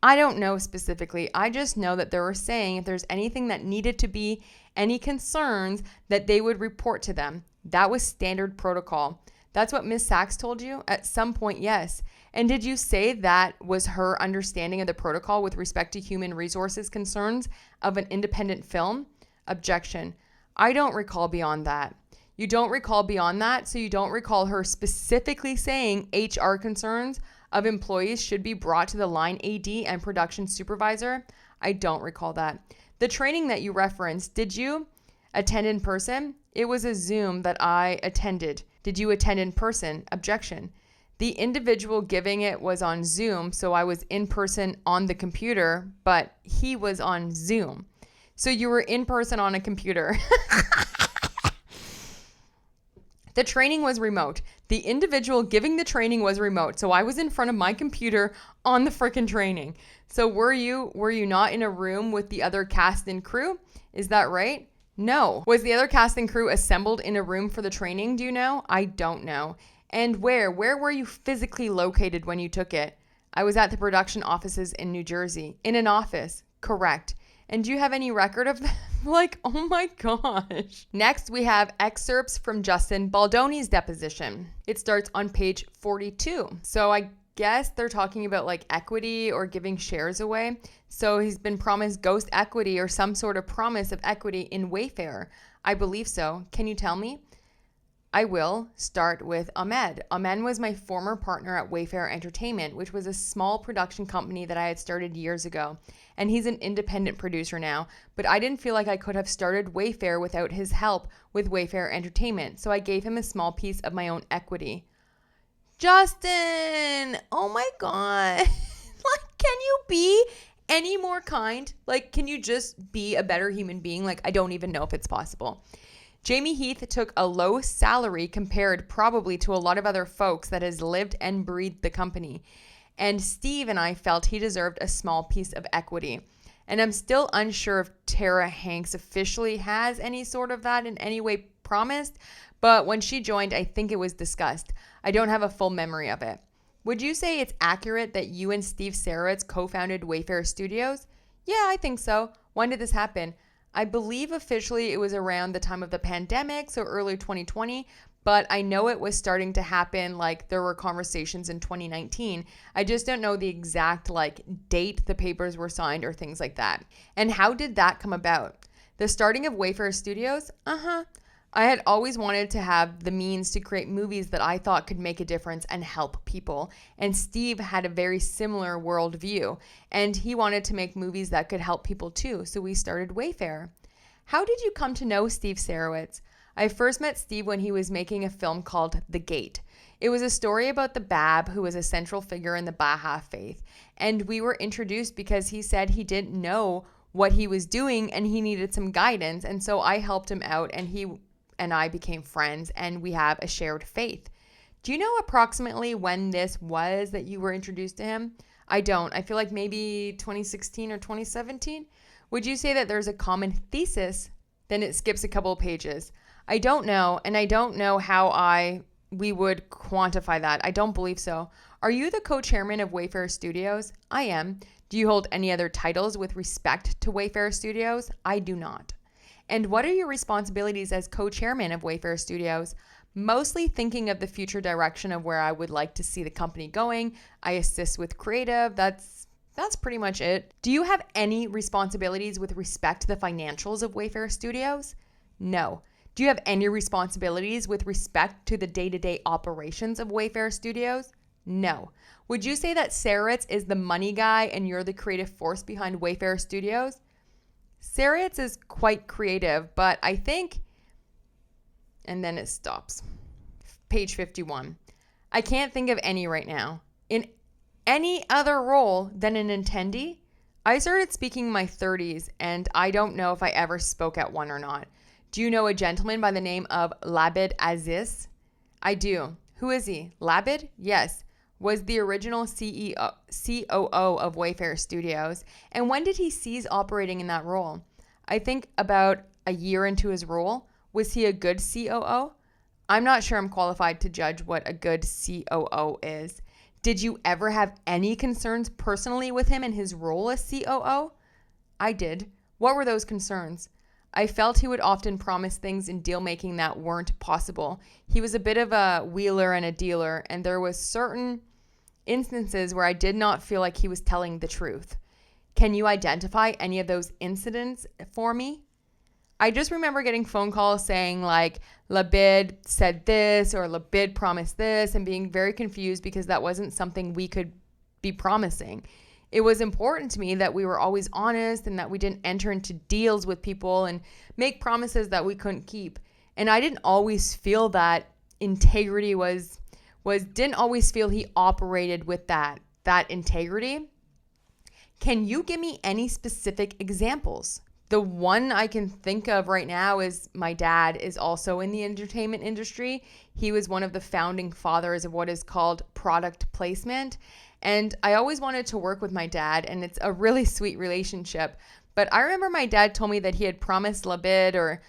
I don't know specifically. I just know that they were saying if there's anything that needed to be any concerns, that they would report to them. That was standard protocol. That's what Ms. Sachs told you? At some point, yes. And did you say that was her understanding of the protocol with respect to human resources concerns of an independent film? Objection. I don't recall beyond that. You don't recall beyond that, so you don't recall her specifically saying HR concerns of employees should be brought to the line AD and production supervisor? I don't recall that. The training that you referenced, did you attend in person? It was a Zoom that I attended. Did you attend in person? Objection. The individual giving it was on Zoom, so I was in person on the computer, but he was on Zoom. So you were in person on a computer. The training was remote. The individual giving the training was remote. So I was in front of my computer on the frickin' training. So were you not in a room with the other cast and crew? Is that right? No. Was the other cast and crew assembled in a room for the training? Do you know? I don't know. And where? Where were you physically located when you took it? I was at the production offices in New Jersey. In an office. Correct. And do you have any record of that? Like, oh my gosh. Next, we have excerpts from Justin Baldoni's deposition. It starts on page 42. So I guess they're talking about like equity or giving shares away. So he's been promised ghost equity or some sort of promise of equity in Wayfarer. I believe so. Can you tell me? I will start with Ahmed. Ahmed was my former partner at Wayfarer Entertainment, which was a small production company that I had started years ago. And he's an independent producer now, but I didn't feel like I could have started Wayfarer without his help with Wayfarer Entertainment, so I gave him a small piece of my own equity. Justin! Oh my God. Like, can you be any more kind? Like, can you just be a better human being? Like, I don't even know if it's possible. JAMEY Heath took a low salary compared probably to a lot of other folks that has lived and breathed the company. And Steve and I felt he deserved a small piece of equity. And I'm still unsure if Tara Hanks officially has any sort of that in any way promised, but when she joined, I think it was discussed. I don't have a full memory of it. Would you say it's accurate that you and Steve SAROWITZ co-founded Wayfarer Studios? Yeah, I think so. When did this happen? I believe officially it was around the time of the pandemic, so early 2020, but I know it was starting to happen, like there were conversations in 2019. I just don't know the exact like date the papers were signed or things like that. And how did that come about? The starting of Wayfarer Studios? I had always wanted to have the means to create movies that I thought could make a difference and help people. And Steve had a very similar worldview, and he wanted to make movies that could help people too. So we started Wayfarer. How did you come to know Steve SAROWITZ? I first met Steve when he was making a film called The Gate. It was a story about the Bab, who was a central figure in the Baha'i faith. And we were introduced because he said he didn't know what he was doing and he needed some guidance. And so I helped him out, and he and I became friends, and we have a shared faith. Do you know approximately when this was that you were introduced to him? I don't. I feel like maybe 2016 or 2017. Would you say that there's a common thesis? Then it skips a couple of pages. I don't know, and I don't know how we would quantify that. I don't believe so. Are you the co-chairman of Wayfarer Studios? I am. Do you hold any other titles with respect to Wayfarer Studios? I do not. And what are your responsibilities as co-chairman of Wayfarer Studios? Mostly thinking of the future direction of where I would like to see the company going. I assist with creative. That's pretty much it. Do you have any responsibilities with respect to the financials of Wayfarer Studios? No. Do you have any responsibilities with respect to the day-to-day operations of Wayfarer Studios? No. Would you say that SAROWITZ is the money guy and you're the creative force behind Wayfarer Studios? SAROWITZ is quite creative, but I think, and then it stops. Page 51. I can't think of any right now. In any other role than an attendee? I started speaking in my 30s, and I don't know if I ever spoke at one or not. Do you know a gentleman by the name of Labid Aziz? I do. Who is he? Labid? Yes. Was the original COO of Wayfarer Studios. And when did he cease operating in that role? I think about a year into his role. Was he a good COO? I'm not sure I'm qualified to judge what a good COO is. Did you ever have any concerns personally with him in his role as COO? I did. What were those concerns? I felt he would often promise things in deal making that weren't possible. He was a bit of a wheeler and a dealer, and there was certain instances where I did not feel like he was telling the truth. Can you identify any of those incidents for me? I just remember getting phone calls saying like Labid said this or Labid promised this and being very confused because that wasn't something we could be promising. It was important to me that we were always honest and that we didn't enter into deals with people and make promises that we couldn't keep. And I didn't always feel that integrity didn't always feel he operated with that integrity. Can you give me any specific examples? The one I can think of right now is my dad is also in the entertainment industry. He was one of the founding fathers of what is called product placement. And I always wanted to work with my dad, and it's a really sweet relationship. But I remember my dad told me that he had promised Labid, or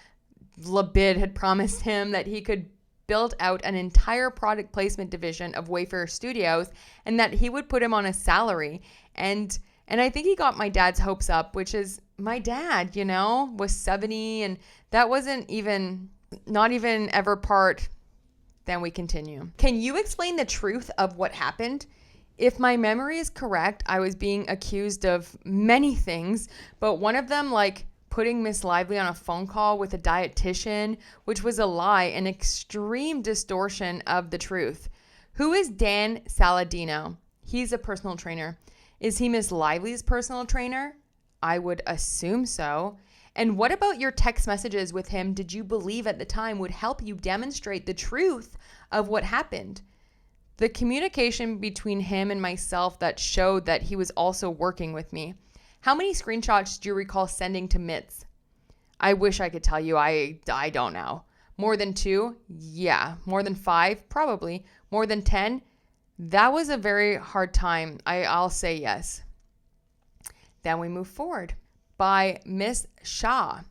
Labid had promised him that he could build out an entire product placement division of Wayfarer Studios, and that he would put him on a salary. And I think he got my dad's hopes up, which is my dad, you know, was 70, and that wasn't even, not even ever part. Then we continue. Can you explain the truth of what happened? If my memory is correct, I was being accused of many things, but one of them, like putting Miss Lively on a phone call with a dietitian, which was a lie, an extreme distortion of the truth. Who is Dan Saladino? He's a personal trainer. Is he Miss Lively's personal trainer? I would assume so. And what about your text messages with him did you believe at the time would help you demonstrate the truth of what happened? The communication between him and myself that showed that he was also working with me. How many screenshots do you recall sending to Mitz? I wish I could tell you. I don't know. More than 2? Yeah. More than 5? Probably. More than 10? That was a very hard time. I'll say yes. Then we move forward. By Miss Shaw.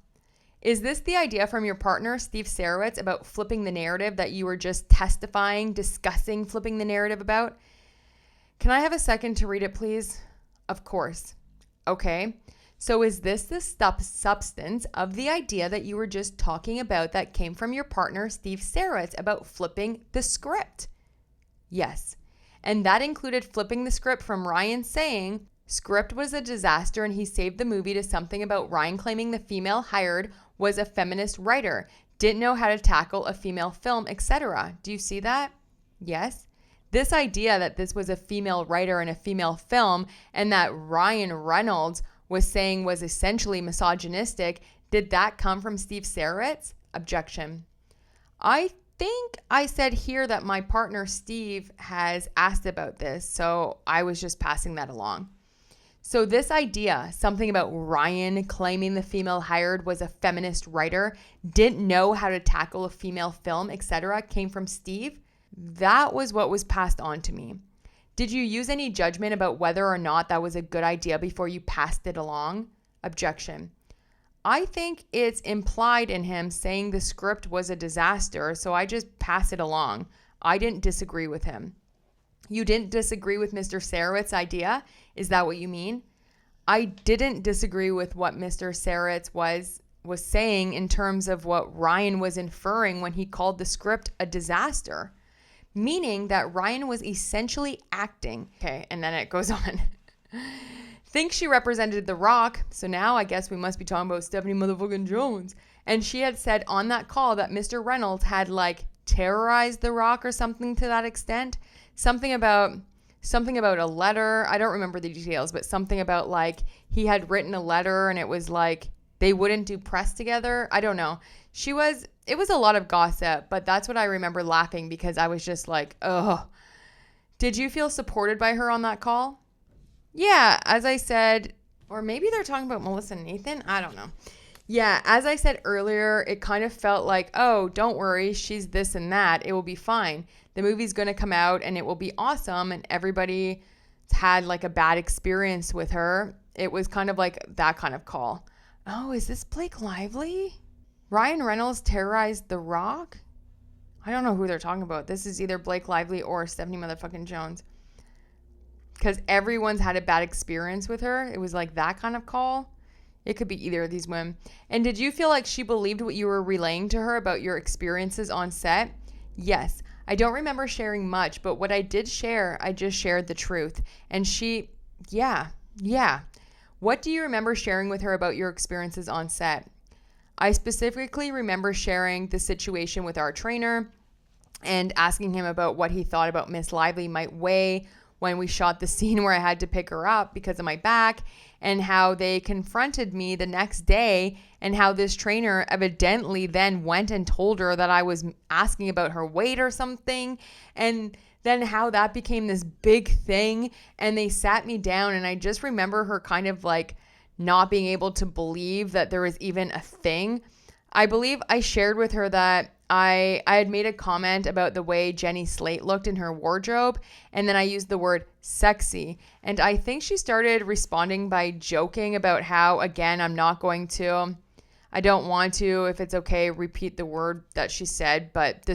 Is this the idea from your partner, Steve SAROWITZ, about flipping the narrative that you were just discussing flipping the narrative about? Can I have a second to read it, please? Of course. Okay. So is this the substance of the idea that you were just talking about that came from your partner, Steve SAROWITZ, about flipping the script? Yes. And that included flipping the script from Ryan saying script was a disaster and he saved the movie to something about Ryan claiming the female hired was a feminist writer, didn't know how to tackle a female film, etc. Do you see that? Yes. This idea that this was a female writer in a female film and that Ryan Reynolds was saying was essentially misogynistic, did that come from Steve SAROWITZ? Objection. I think I said here that my partner Steve has asked about this, so I was just passing that along. So this idea, something about Ryan claiming the female hired was a feminist writer, didn't know how to tackle a female film, etc., came from Steve. That was what was passed on to me. Did you use any judgment about whether or not that was a good idea before you passed it along? Objection. I think it's implied in him saying the script was a disaster, so I just pass it along. I didn't disagree with him. You didn't disagree with Mr. SAROWITZ's idea? Is that what you mean? I didn't disagree with what Mr. SAROWITZ was saying in terms of what Ryan was inferring when he called the script a disaster, meaning that Ryan was essentially acting. Okay, and then it goes on. Think she represented The Rock, so now I guess we must be talking about Stephanie motherfucking Jones. And she had said on that call that Mr. Reynolds had like terrorized The Rock or something to that extent. Something about a letter. I don't remember the details, but something about like he had written a letter and it was like they wouldn't do press together. I don't know. It was a lot of gossip, but that's what I remember laughing because I was just like, ugh. Did you feel supported by her on that call? Yeah, as I said, or maybe they're talking about Melissa and Nathan. I don't know. Yeah, as I said earlier, it kind of felt like, oh, don't worry, she's this and that. It will be fine. The movie's going to come out and it will be awesome. And everybody had like a bad experience with her. It was kind of like that kind of call. Oh, is this Blake Lively? Ryan Reynolds terrorized The Rock? I don't know who they're talking about. This is either Blake Lively or Stephanie motherfucking Jones. Because everyone's had a bad experience with her. It was like that kind of call. It could be either of these women. And did you feel like she believed what you were relaying to her about your experiences on set? Yes. I don't remember sharing much, but what I did share, I just shared the truth. And she, yeah. What do you remember sharing with her about your experiences on set? I specifically remember sharing the situation with our trainer and asking him about what he thought about Miss Lively might weigh when we shot the scene where I had to pick her up because of my back, and how they confronted me the next day, and how this trainer evidently then went and told her that I was asking about her weight or something, and then how that became this big thing, and they sat me down, and I just remember her kind of like not being able to believe that there was even a thing. I believe I shared with her that I had made a comment about the way Jenny Slate looked in her wardrobe, and then I used the word sexy. And I think she started responding by joking about how, again, I don't want to, if it's okay, repeat the word that she said, but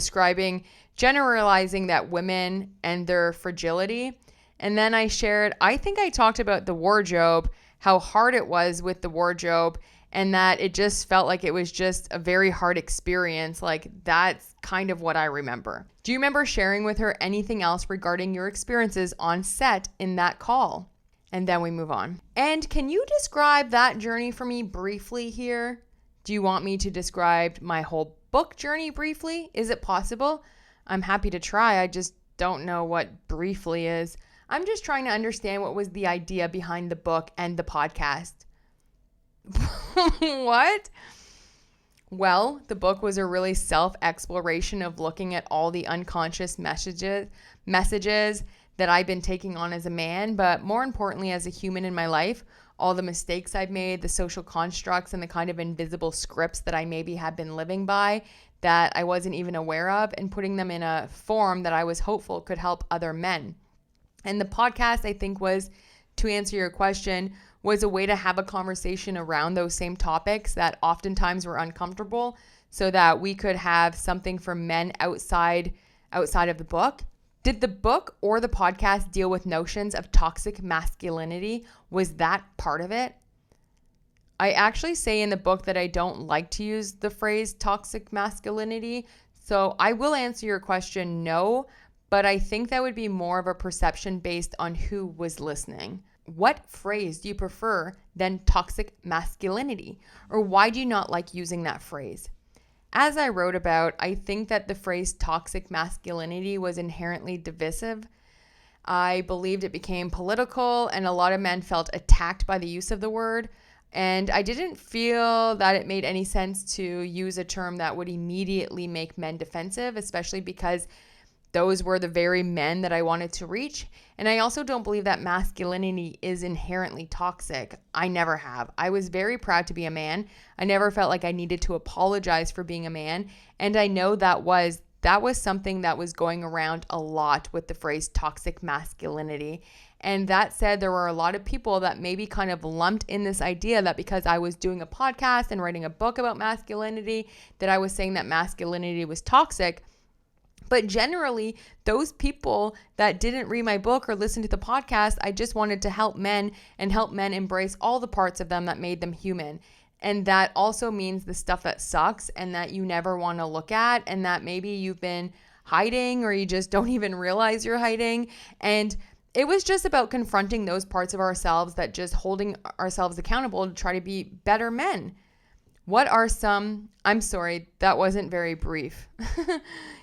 generalizing that women and their fragility. And then I shared, I think I talked about the wardrobe, how hard it was with the wardrobe, and that it just felt like it was just a very hard experience. Like, that's kind of what I remember. Do you remember sharing with her anything else regarding your experiences on set in that call? And then we move on. And can you describe that journey for me briefly here? Do you want me to describe my whole book journey briefly? Is it possible? I'm happy to try. I just don't know what briefly is. I'm just trying to understand what was the idea behind the book and the podcast. What? Well, the book was a really self-exploration of looking at all the unconscious messages that I've been taking on as a man, but more importantly as a human in my life, all the mistakes I've made, the social constructs, and the kind of invisible scripts that I maybe have been living by that I wasn't even aware of, and putting them in a form that I was hopeful could help other men. And the podcast, I think, was, to answer your question, was a way to have a conversation around those same topics that oftentimes were uncomfortable, so that we could have something for men outside of the book. Did the book or the podcast deal with notions of toxic masculinity? Was that part of it? I actually say in the book that I don't like to use the phrase toxic masculinity, so I will answer your question no, but I think that would be more of a perception based on who was listening. What phrase do you prefer than toxic masculinity? Or why do you not like using that phrase? As I wrote about, I think that the phrase toxic masculinity was inherently divisive. I believed it became political, and a lot of men felt attacked by the use of the word. And I didn't feel that it made any sense to use a term that would immediately make men defensive, especially because those were the very men that I wanted to reach. And I also don't believe that masculinity is inherently toxic. I never have. I was very proud to be a man. I never felt like I needed to apologize for being a man. And I know that was something that was going around a lot with the phrase toxic masculinity. And that said, there were a lot of people that maybe kind of lumped in this idea that because I was doing a podcast and writing a book about masculinity, that I was saying that masculinity was toxic. But generally, those people that didn't read my book or listen to the podcast, I just wanted to help men and help men embrace all the parts of them that made them human. And that also means the stuff that sucks and that you never want to look at, and that maybe you've been hiding or you just don't even realize you're hiding. And it was just about confronting those parts of ourselves, that just holding ourselves accountable to try to be better men. What are some, I'm sorry, that wasn't very brief.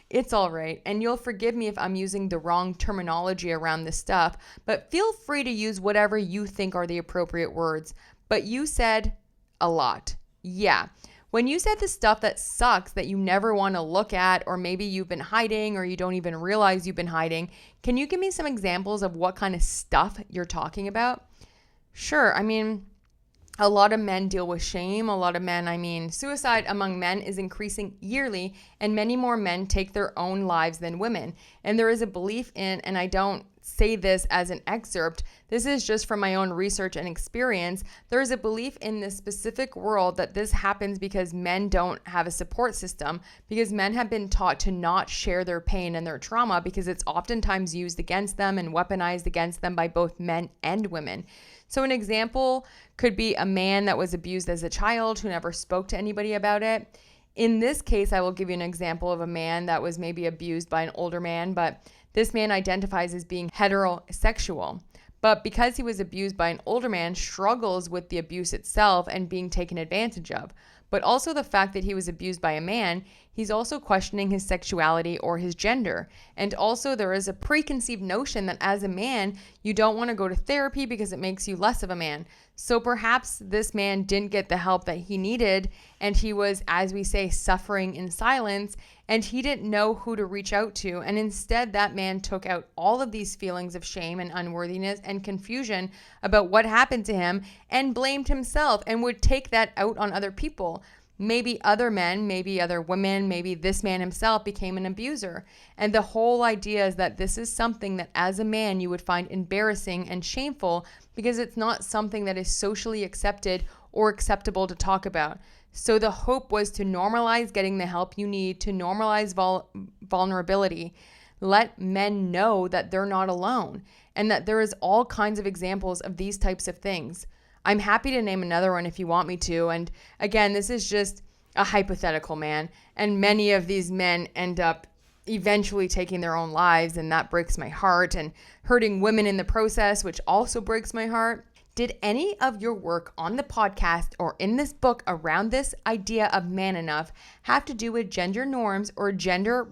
It's all right. And you'll forgive me if I'm using the wrong terminology around this stuff, but feel free to use whatever you think are the appropriate words. But you said a lot. Yeah. When you said the stuff that sucks that you never want to look at, or maybe you've been hiding or you don't even realize you've been hiding, can you give me some examples of what kind of stuff you're talking about? Sure. I mean, a lot of men deal with shame. Suicide among men is increasing yearly, and many more men take their own lives than women. And there is a belief in, and I don't say this as an excerpt, this is just from my own research and experience, there is a belief in this specific world that this happens because men don't have a support system, because men have been taught to not share their pain and their trauma because it's oftentimes used against them and weaponized against them by both men and women. So an example could be a man that was abused as a child who never spoke to anybody about it. In this case, I will give you an example of a man that was maybe abused by an older man, but this man identifies as being heterosexual. But because he was abused by an older man, struggles with the abuse itself and being taken advantage of. But also the fact that he was abused by a man, he's also questioning his sexuality or his gender. And also there is a preconceived notion that as a man, you don't want to go to therapy because it makes you less of a man. So perhaps this man didn't get the help that he needed, and he was, as we say, suffering in silence. and he didn't know who to reach out to. And instead, that man took out all of these feelings of shame and unworthiness and confusion about what happened to him and blamed himself and would take that out on other people. Maybe other men, maybe other women, maybe this man himself became an abuser. And the whole idea is that this is something that as a man you would find embarrassing and shameful because it's not something that is socially accepted or acceptable to talk about. So the hope was to normalize getting the help you need, to normalize vulnerability. Let men know that they're not alone and that there is all kinds of examples of these types of things. I'm happy to name another one if you want me to. And again, this is just a hypothetical, man. And many of these men end up eventually taking their own lives, and that breaks my heart, and hurting women in the process, which also breaks my heart. Did any of your work on the podcast or in this book around this idea of man enough have to do with gender norms or gender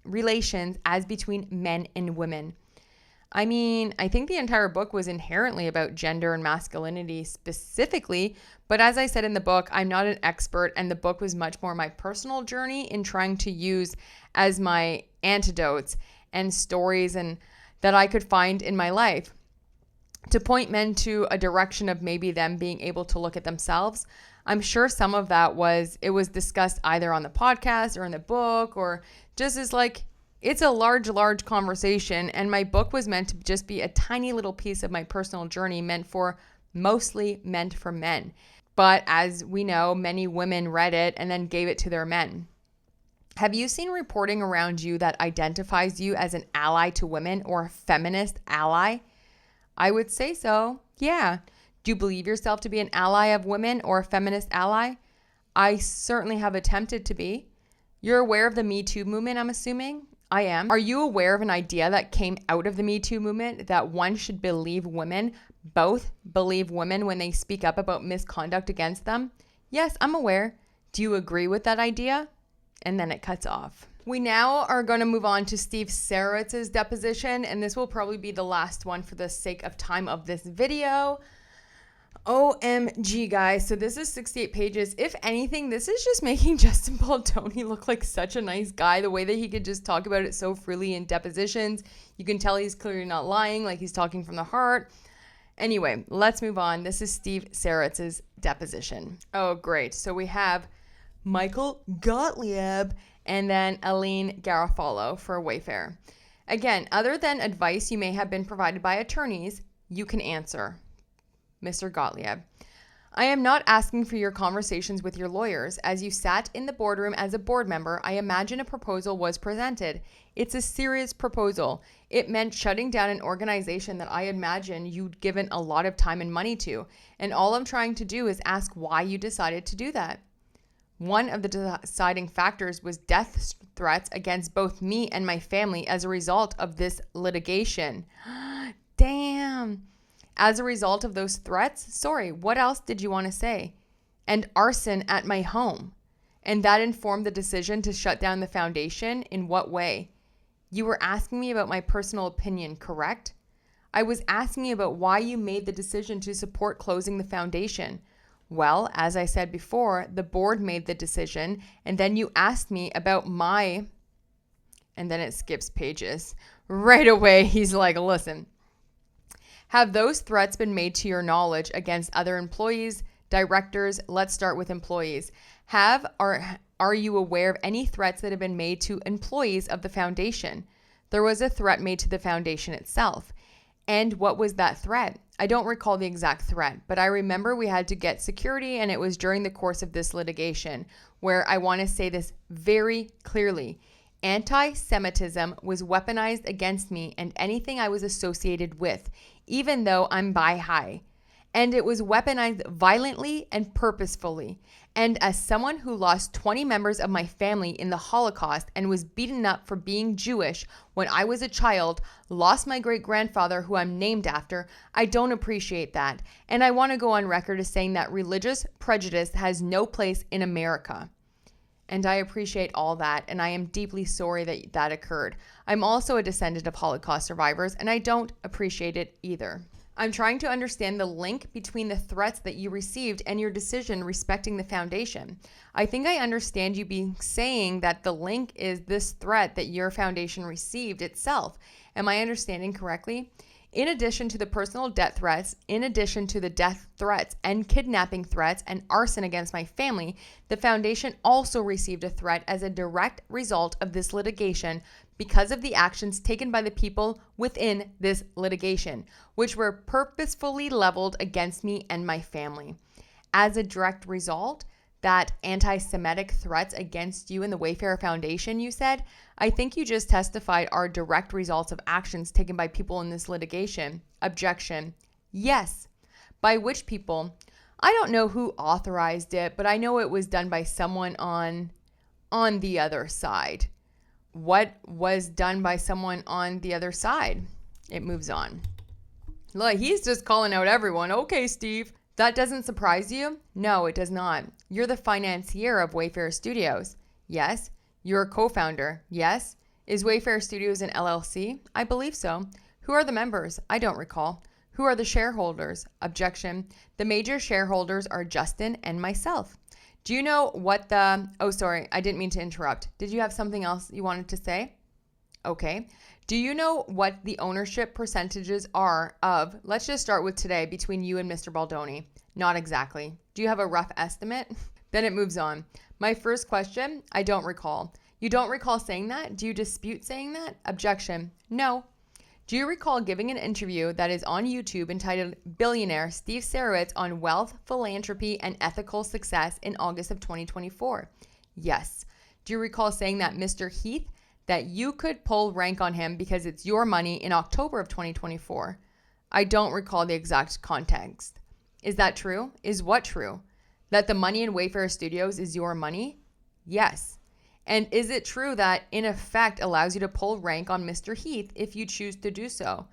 relations as between men and women? I mean, I think the entire book was inherently about gender and masculinity specifically, but as I said in the book, I'm not an expert, and the book was much more my personal journey in trying to use as my antidotes and stories and that I could find in my life to point men to a direction of maybe them being able to look at themselves. I'm sure some of that was discussed either on the podcast or in the book, or just as like, it's a large conversation, and my book was meant to just be a tiny little piece of my personal journey mostly meant for men. But as we know, many women read it and then gave it to their men. Have you seen reporting around you that identifies you as an ally to women or a feminist ally? I would say so. Yeah. Do you believe yourself to be an ally of women or a feminist ally? I certainly have attempted to be. You're aware of the Me Too movement, I'm assuming? I am. Are you aware of an idea that came out of the Me Too movement that one should believe women, both believe women when they speak up about misconduct against them? Yes, I'm aware. Do you agree with that idea? And then it cuts off. We now are going to move on to Steve Sarowitz's deposition, and this will probably be the last one for the sake of time of this video. OMG, guys. So this is 68 pages. If anything, this is just making Justin Baldoni look like such a nice guy. The way that he could just talk about it so freely in depositions. You can tell he's clearly not lying, like he's talking from the heart. Anyway, let's move on. This is Steve Sarowitz's deposition. Oh, great. So we have Michael Gottlieb and then Aline Garofalo for Wayfarer. Again, other than advice you may have been provided by attorneys, you can answer. Mr. Gottlieb, I am not asking for your conversations with your lawyers. As you sat in the boardroom as a board member, I imagine a proposal was presented. It's a serious proposal. It meant shutting down an organization that I imagine you'd given a lot of time and money to. And all I'm trying to do is ask why you decided to do that. One of the deciding factors was death threats against both me and my family as a result of this litigation. Damn. As a result of those threats, sorry, what else did you want to say? And arson at my home. And that informed the decision to shut down the foundation. In what way? You were asking me about my personal opinion, correct? I was asking you about why you made the decision to support closing the foundation. Well, as I said before, the board made the decision, and then you asked me about my... And then it skips pages. Right away, he's like, listen. Have those threats been made to your knowledge against other employees, directors? Let's start with employees. Are you aware of any threats that have been made to employees of the foundation? There was a threat made to the foundation itself. And what was that threat? I don't recall the exact threat, but I remember we had to get security, and it was during the course of this litigation where I want to say this very clearly. Anti-Semitism was weaponized against me and anything I was associated with, even though I'm bi-high. And it was weaponized violently and purposefully. And as someone who lost 20 members of my family in the Holocaust and was beaten up for being Jewish when I was a child, lost my great-grandfather who I'm named after, I don't appreciate that. And I want to go on record as saying that religious prejudice has no place in America. And I appreciate all that, and I am deeply sorry that that occurred. I'm also a descendant of Holocaust survivors, and I don't appreciate it either. I'm trying to understand the link between the threats that you received and your decision respecting the foundation. I think I understand you being saying that the link is this threat that your foundation received itself. Am I understanding correctly? In addition to the personal debt threats, in addition to the death threats and kidnapping threats and arson against my family, the foundation also received a threat as a direct result of this litigation because of the actions taken by the people within this litigation, which were purposefully leveled against me and my family. As a direct result, that anti-Semitic threats against you and the Wayfarer Foundation, you said, I think you just testified are direct results of actions taken by people in this litigation. Objection. Yes. By which people? I don't know who authorized it, but I know it was done by someone on the other side. What was done by someone on the other side? It moves on. Look, he's just calling out everyone. Okay, Steve. That doesn't surprise you? No, it does not. You're the financier of Wayfarer Studios. Yes. You're a co-founder. Yes. Is Wayfarer Studios an LLC? I believe so. Who are the members? I don't recall. Who are the shareholders? Objection. The major shareholders are Justin and myself. Do you know what the... Oh, sorry. I didn't mean to interrupt. Did you have something else you wanted to say? Okay. Do you know what the ownership percentages are of, let's just start with today, between you and Mr. Baldoni? Not exactly. Do you have a rough estimate? Then it moves on. My first question, I don't recall. You don't recall saying that? Do you dispute saying that? Objection. No. Do you recall giving an interview that is on YouTube entitled Billionaire Steve SAROWITZ on Wealth, Philanthropy, and Ethical Success in August of 2024? Yes. Do you recall saying that Mr. Heath, that you could pull rank on him because it's your money in October of 2024? I don't recall the exact context. Is that true? Is what true? That the money in Wayfarer Studios is your money? Yes. And is it true that in effect allows you to pull rank on Mr. Heath if you choose to do so?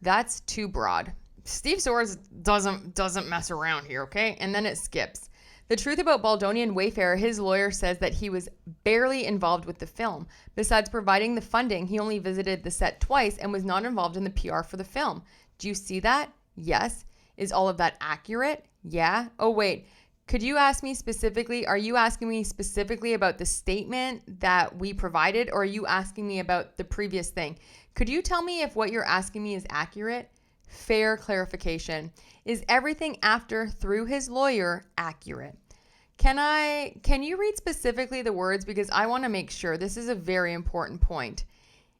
That's too broad. Steve SAROWITZ doesn't mess around here, okay? And then it skips. The truth about Baldoni and Wayfarer, his lawyer says that he was barely involved with the film. Besides providing the funding, he only visited the set twice and was not involved in the PR for the film. Do you see that? Yes. Is all of that accurate? Yeah. Oh, wait. Could you ask me specifically, are you asking me specifically about the statement that we provided, or are you asking me about the previous thing? Could you tell me if what you're asking me is accurate? Fair clarification. Is everything after through his lawyer accurate? Can you read specifically the words, because I want to make sure this is a very important point.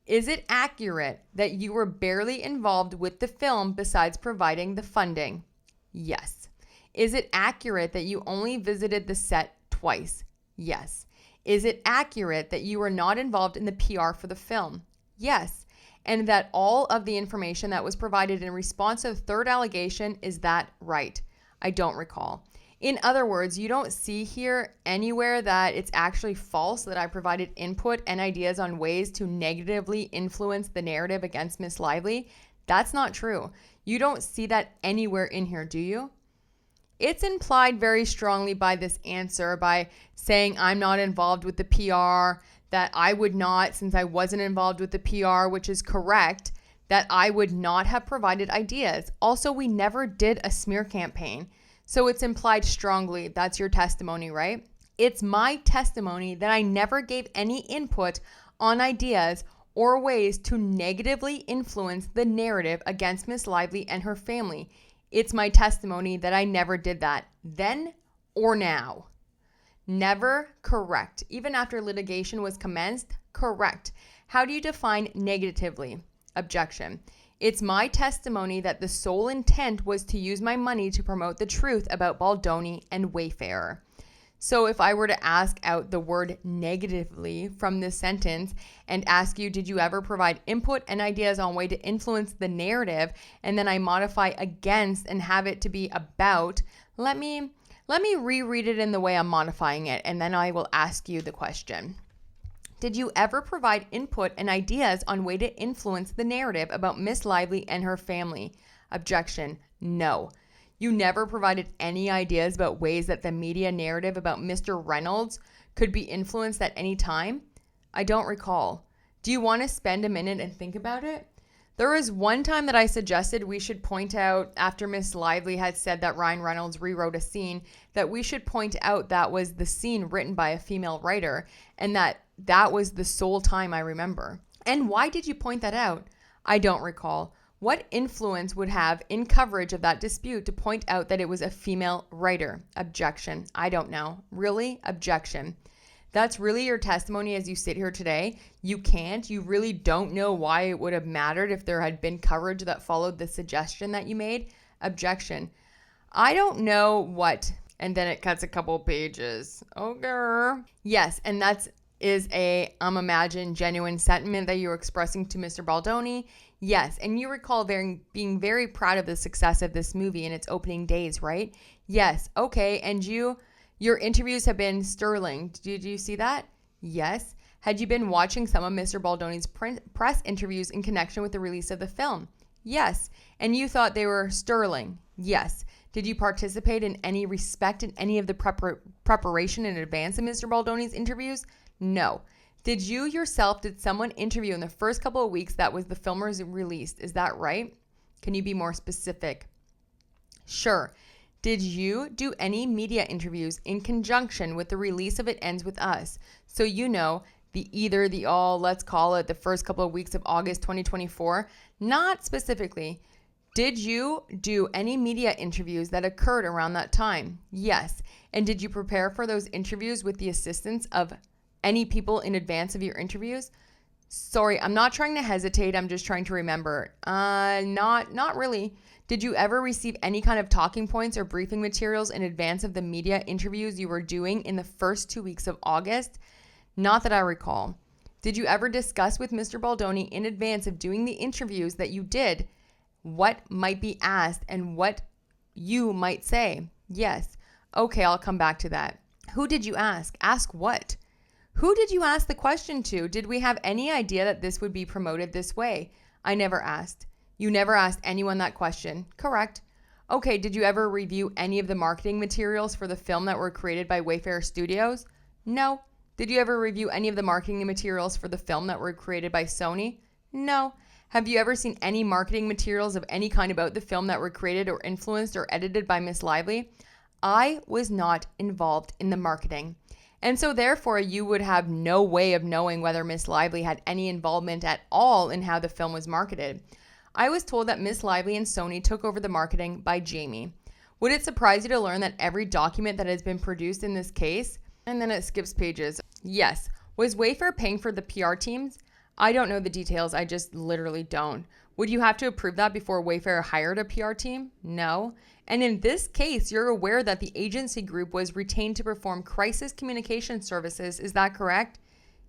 Is it accurate that you were barely involved with the film besides providing the funding? Yes. Is it accurate that you only visited the set twice? Yes. Is it accurate that you were not involved in the PR for the film? Yes. And that all of the information that was provided in response to the third allegation, is that right? I don't recall. In other words, you don't see here anywhere that it's actually false that I provided input and ideas on ways to negatively influence the narrative against Miss Lively. That's not true. You don't see that anywhere in here, do you? It's implied very strongly by this answer, by saying I'm not involved with the PR, that I would not, since I wasn't involved with the PR, which is correct, that I would not have provided ideas. Also, we never did a smear campaign. So it's implied strongly. That's your testimony, right? It's my testimony that I never gave any input on ideas or ways to negatively influence the narrative against Miss Lively and her family. It's my testimony that I never did that, then or now. Never, correct. Even after litigation was commenced, correct. How do you define negatively? Objection. It's my testimony that the sole intent was to use my money to promote the truth about Baldoni and Wayfarer. So if I were to ask out the word negatively from this sentence and ask you, did you ever provide input and ideas on way to influence the narrative, and then I modify against and have it to be about, let me reread it in the way I'm modifying it, and then I will ask you the question. Did you ever provide input and ideas on way to influence the narrative about Miss Lively and her family? Objection. No. You never provided any ideas about ways that the media narrative about Mr. Reynolds could be influenced at any time? I don't recall. Do you want to spend a minute and think about it? There was one time that I suggested we should point out, after Miss Lively had said that Ryan Reynolds rewrote a scene, that we should point out that was the scene written by a female writer, and that was the sole time I remember. And why did you point that out? I don't recall. What influence would have in coverage of that dispute to point out that it was a female writer? Objection. I don't know. Really? Objection. That's really your testimony as you sit here today? You really don't know why it would have mattered if there had been coverage that followed the suggestion that you made? Objection. I don't know what, and then it cuts a couple pages. Okay. Yes, and is a, imagine, genuine sentiment that you were expressing to Mr. Baldoni. Yes, and you recall being very proud of the success of this movie in its opening days, right? Yes, okay, and your interviews have been sterling. Did you see that? Yes. Had you been watching some of Mr. Baldoni's press interviews in connection with the release of the film? Yes. And you thought they were sterling? Yes. Did you participate in any respect in any of the preparation in advance of Mr. Baldoni's interviews? No. Did someone interview in the first couple of weeks that was the film was released? Is that right? Can you be more specific? Sure. Did you do any media interviews in conjunction with the release of It Ends With Us? So let's call it the first couple of weeks of August 2024? Not specifically. Did you do any media interviews that occurred around that time? Yes. And did you prepare for those interviews with the assistance of any people in advance of your interviews? Sorry, I'm not trying to hesitate. I'm just trying to remember. Not really. Did you ever receive any kind of talking points or briefing materials in advance of the media interviews you were doing in the first 2 weeks of August? Not that I recall. Did you ever discuss with Mr. Baldoni in advance of doing the interviews that you did what might be asked and what you might say? Yes. Okay, I'll come back to that. Who did you ask? Ask what? Who did you ask the question to? Did we have any idea that this would be promoted this way? I never asked. You never asked anyone that question. Correct. Okay, did you ever review any of the marketing materials for the film that were created by Wayfarer Studios? No. Did you ever review any of the marketing materials for the film that were created by Sony? No. Have you ever seen any marketing materials of any kind about the film that were created or influenced or edited by Miss Lively? I was not involved in the marketing. And so therefore, you would have no way of knowing whether Miss Lively had any involvement at all in how the film was marketed. I was told that Miss Lively and Sony took over the marketing by Jamie. Would it surprise you to learn that every document that has been produced in this case, and then it skips pages. Yes. Was Wayfarer paying for the PR teams? I don't know the details. I just literally don't. Would you have to approve that before Wayfarer hired a PR team? No. And in this case, you're aware that the agency group was retained to perform crisis communication services. Is that correct?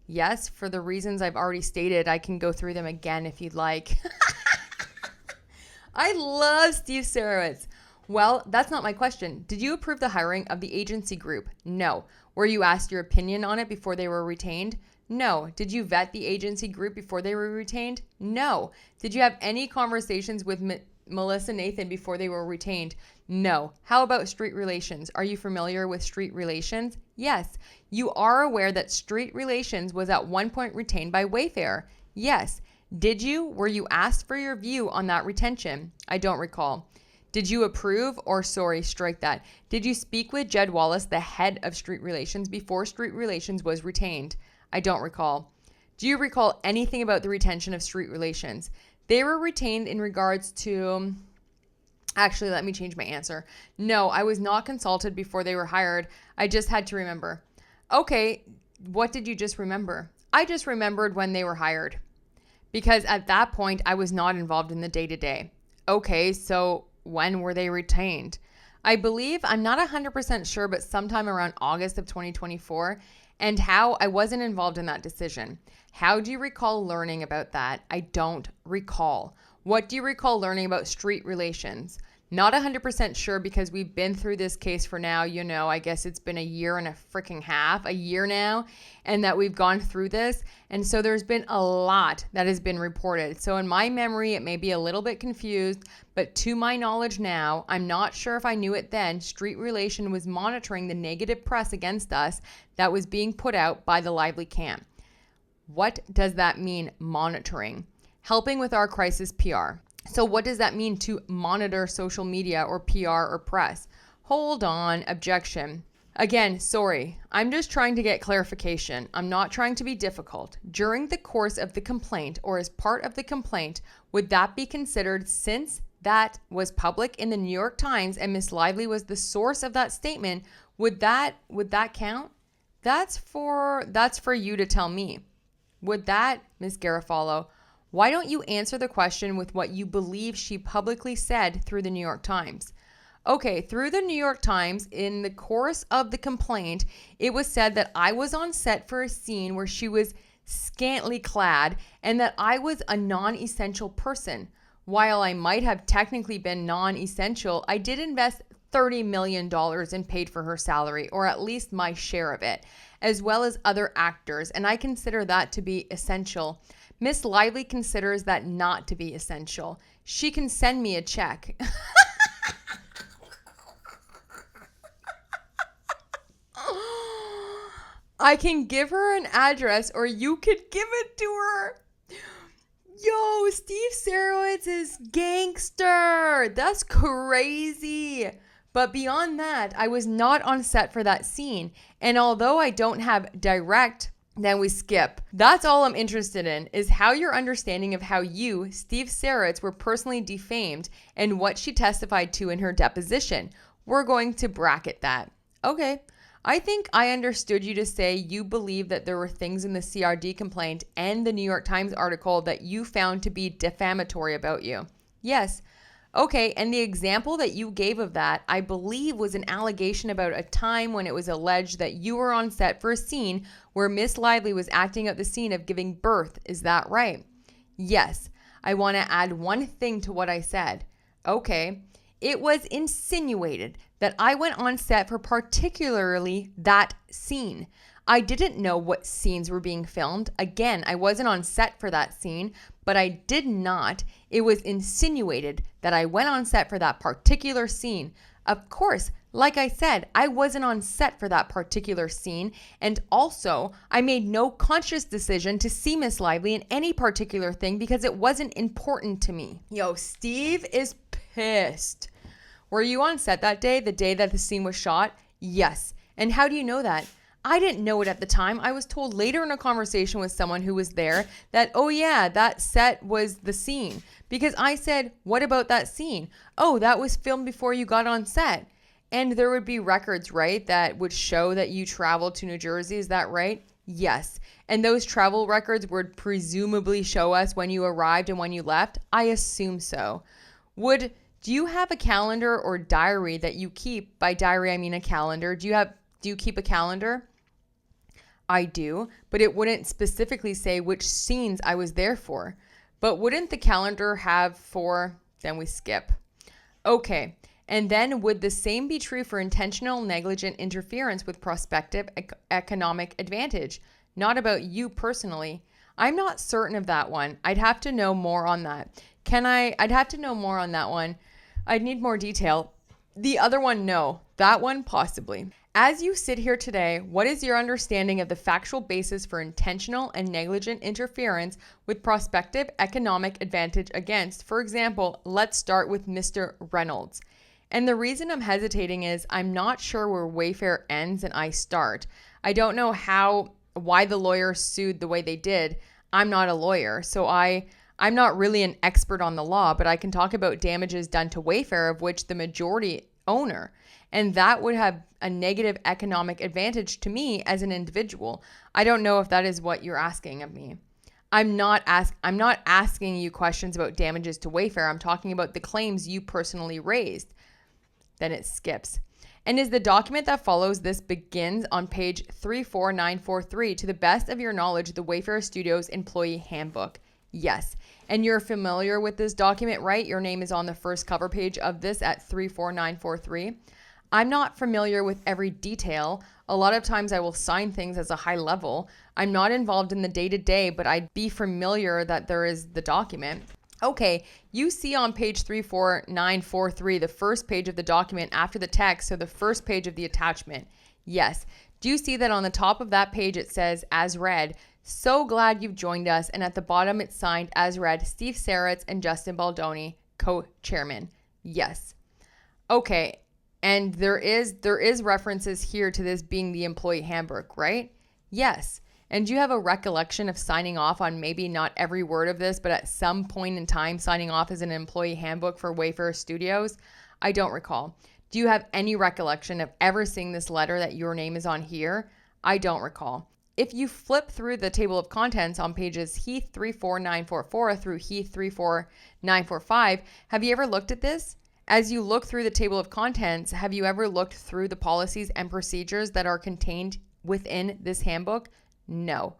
Yes. For the reasons I've already stated, I can go through them again if you'd like. I love Steve SAROWITZ. Well, that's not my question. Did you approve the hiring of the agency group? No. Were you asked your opinion on it before they were retained? No. Did you vet the agency group before they were retained? No. Did you have any conversations with Melissa Nathan before they were retained? No. How about street relations? Are you familiar with street relations? Yes. You are aware that street relations was at one point retained by Wayfarer? Yes. Were you asked for your view on that retention? I don't recall. Did you approve strike that. Did you speak with Jed Wallace, the head of street relations, before street relations was retained? I don't recall. Do you recall anything about the retention of street relations? They were retained in regards to... Actually, let me change my answer. No, I was not consulted before they were hired. I just had to remember. Okay, what did you just remember? I just remembered when they were hired. Because at that point, I was not involved in the day-to-day. Okay, so when were they retained? I believe, I'm not 100% sure, but sometime around August of 2024. And how, I wasn't involved in that decision. How do you recall learning about that? I don't recall. What do you recall learning about street relations? Not 100% sure because we've been through this case for now, I guess it's been a year and a freaking half, a year now, and that we've gone through this. And so there's been a lot that has been reported. So in my memory, it may be a little bit confused, but to my knowledge now, I'm not sure if I knew it then, Street Relation was monitoring the negative press against us that was being put out by the Lively camp. What does that mean, monitoring? helping with our crisis PR. So what does that mean to monitor social media or PR or press? Hold on, objection. Again, sorry, I'm just trying to get clarification. I'm not trying to be difficult. During the course of the complaint or as part of the complaint, would that be considered, since that was public in the New York Times and Miss Lively was the source of that statement, would that count? That's for you to tell me. Would that, Miss Garofalo? Why don't you answer the question with what you believe she publicly said through the New York Times? Okay, through the New York Times, in the course of the complaint, it was said that I was on set for a scene where she was scantily clad and that I was a non-essential person. While I might have technically been non-essential, I did invest $30 million and paid for her salary, or at least my share of it, as well as other actors, and I consider that to be essential. Miss Lively considers that not to be essential. She can send me a check. I can give her an address, or you could give it to her. Yo, Steve Sarowitz is gangster. That's crazy. But beyond that, I was not on set for that scene. And although I don't have direct, then we skip. That's all I'm interested in, is how your understanding of how you, Steve Sarowitz, were personally defamed and what she testified to in her deposition. We're going to bracket that. Okay. I think I understood you to say you believe that there were things in the CRD complaint and the New York Times article that you found to be defamatory about you. Yes. Okay, and the example that you gave of that, I believe, was an allegation about a time when it was alleged that you were on set for a scene where Miss Lively was acting out the scene of giving birth. Is that right? Yes. I want to add one thing to what I said. Okay. It was insinuated that I went on set for particularly that scene. I didn't know what scenes were being filmed. Again, I wasn't on set for that scene, but I did not. It was insinuated that I went on set for that particular scene. Of course, like I said, I wasn't on set for that particular scene. And also, I made no conscious decision to see Miss Lively in any particular thing because it wasn't important to me. Yo, Steve is pissed. Were you on set that day, the day that the scene was shot? Yes. And how do you know that? I didn't know it at the time. I was told later in a conversation with someone who was there that, oh yeah, that set was the scene. Because I said, what about that scene? Oh, that was filmed before you got on set. And there would be records, right, that would show that you traveled to New Jersey. Is that right? Yes. And those travel records would presumably show us when you arrived and when you left? I assume so. Do you have a calendar or diary that you keep? By diary, I mean a calendar. Do you keep a calendar? I do, but it wouldn't specifically say which scenes I was there for. But wouldn't the calendar have for, then we skip. Okay, and then would the same be true for intentional negligent interference with prospective economic advantage? Not about you personally. I'm not certain of that one. I'd have to know more on that. I'd have to know more on that one. I'd need more detail. The other one, no. That one, possibly. As you sit here today, what is your understanding of the factual basis for intentional and negligent interference with prospective economic advantage against, for example, let's start with Mr. Reynolds. And the reason I'm hesitating is I'm not sure where Wayfarer ends and I start. I don't know why the lawyers sued the way they did. I'm not a lawyer, so I'm not really an expert on the law, but I can talk about damages done to Wayfarer, of which the majority owner. And that would have a negative economic advantage to me as an individual. I don't know if that is what you're asking of me. I'm not asking you questions about damages to Wayfarer. I'm talking about the claims you personally raised. Then it skips. And is the document that follows this begins on page 34943, to the best of your knowledge, the Wayfarer Studios Employee Handbook? Yes. And you're familiar with this document, right? Your name is on the first cover page of this at 34943. I'm not familiar with every detail. A lot of times I will sign things as a high level. I'm not involved in the day-to-day, but I'd be familiar that there is the document. Okay, you see on page 34943, the first page of the document after the text, so the first page of the attachment. Yes. Do you see that on the top of that page it says, as read, So glad you've joined us. And at the bottom, it's signed as read, Steve SAROWITZ and Justin Baldoni, co-chairman. Yes. Okay. And there is references here to this being the employee handbook, right? Yes. And do you have a recollection of signing off on maybe not every word of this, but at some point in time signing off as an employee handbook for Wayfarer Studios? I don't recall. Do you have any recollection of ever seeing this letter that your name is on here? I don't recall. If you flip through the table of contents on pages Heath 34944 through Heath 34945, have you ever looked at this? As you look through the table of contents, have you ever looked through the policies and procedures that are contained within this handbook? No.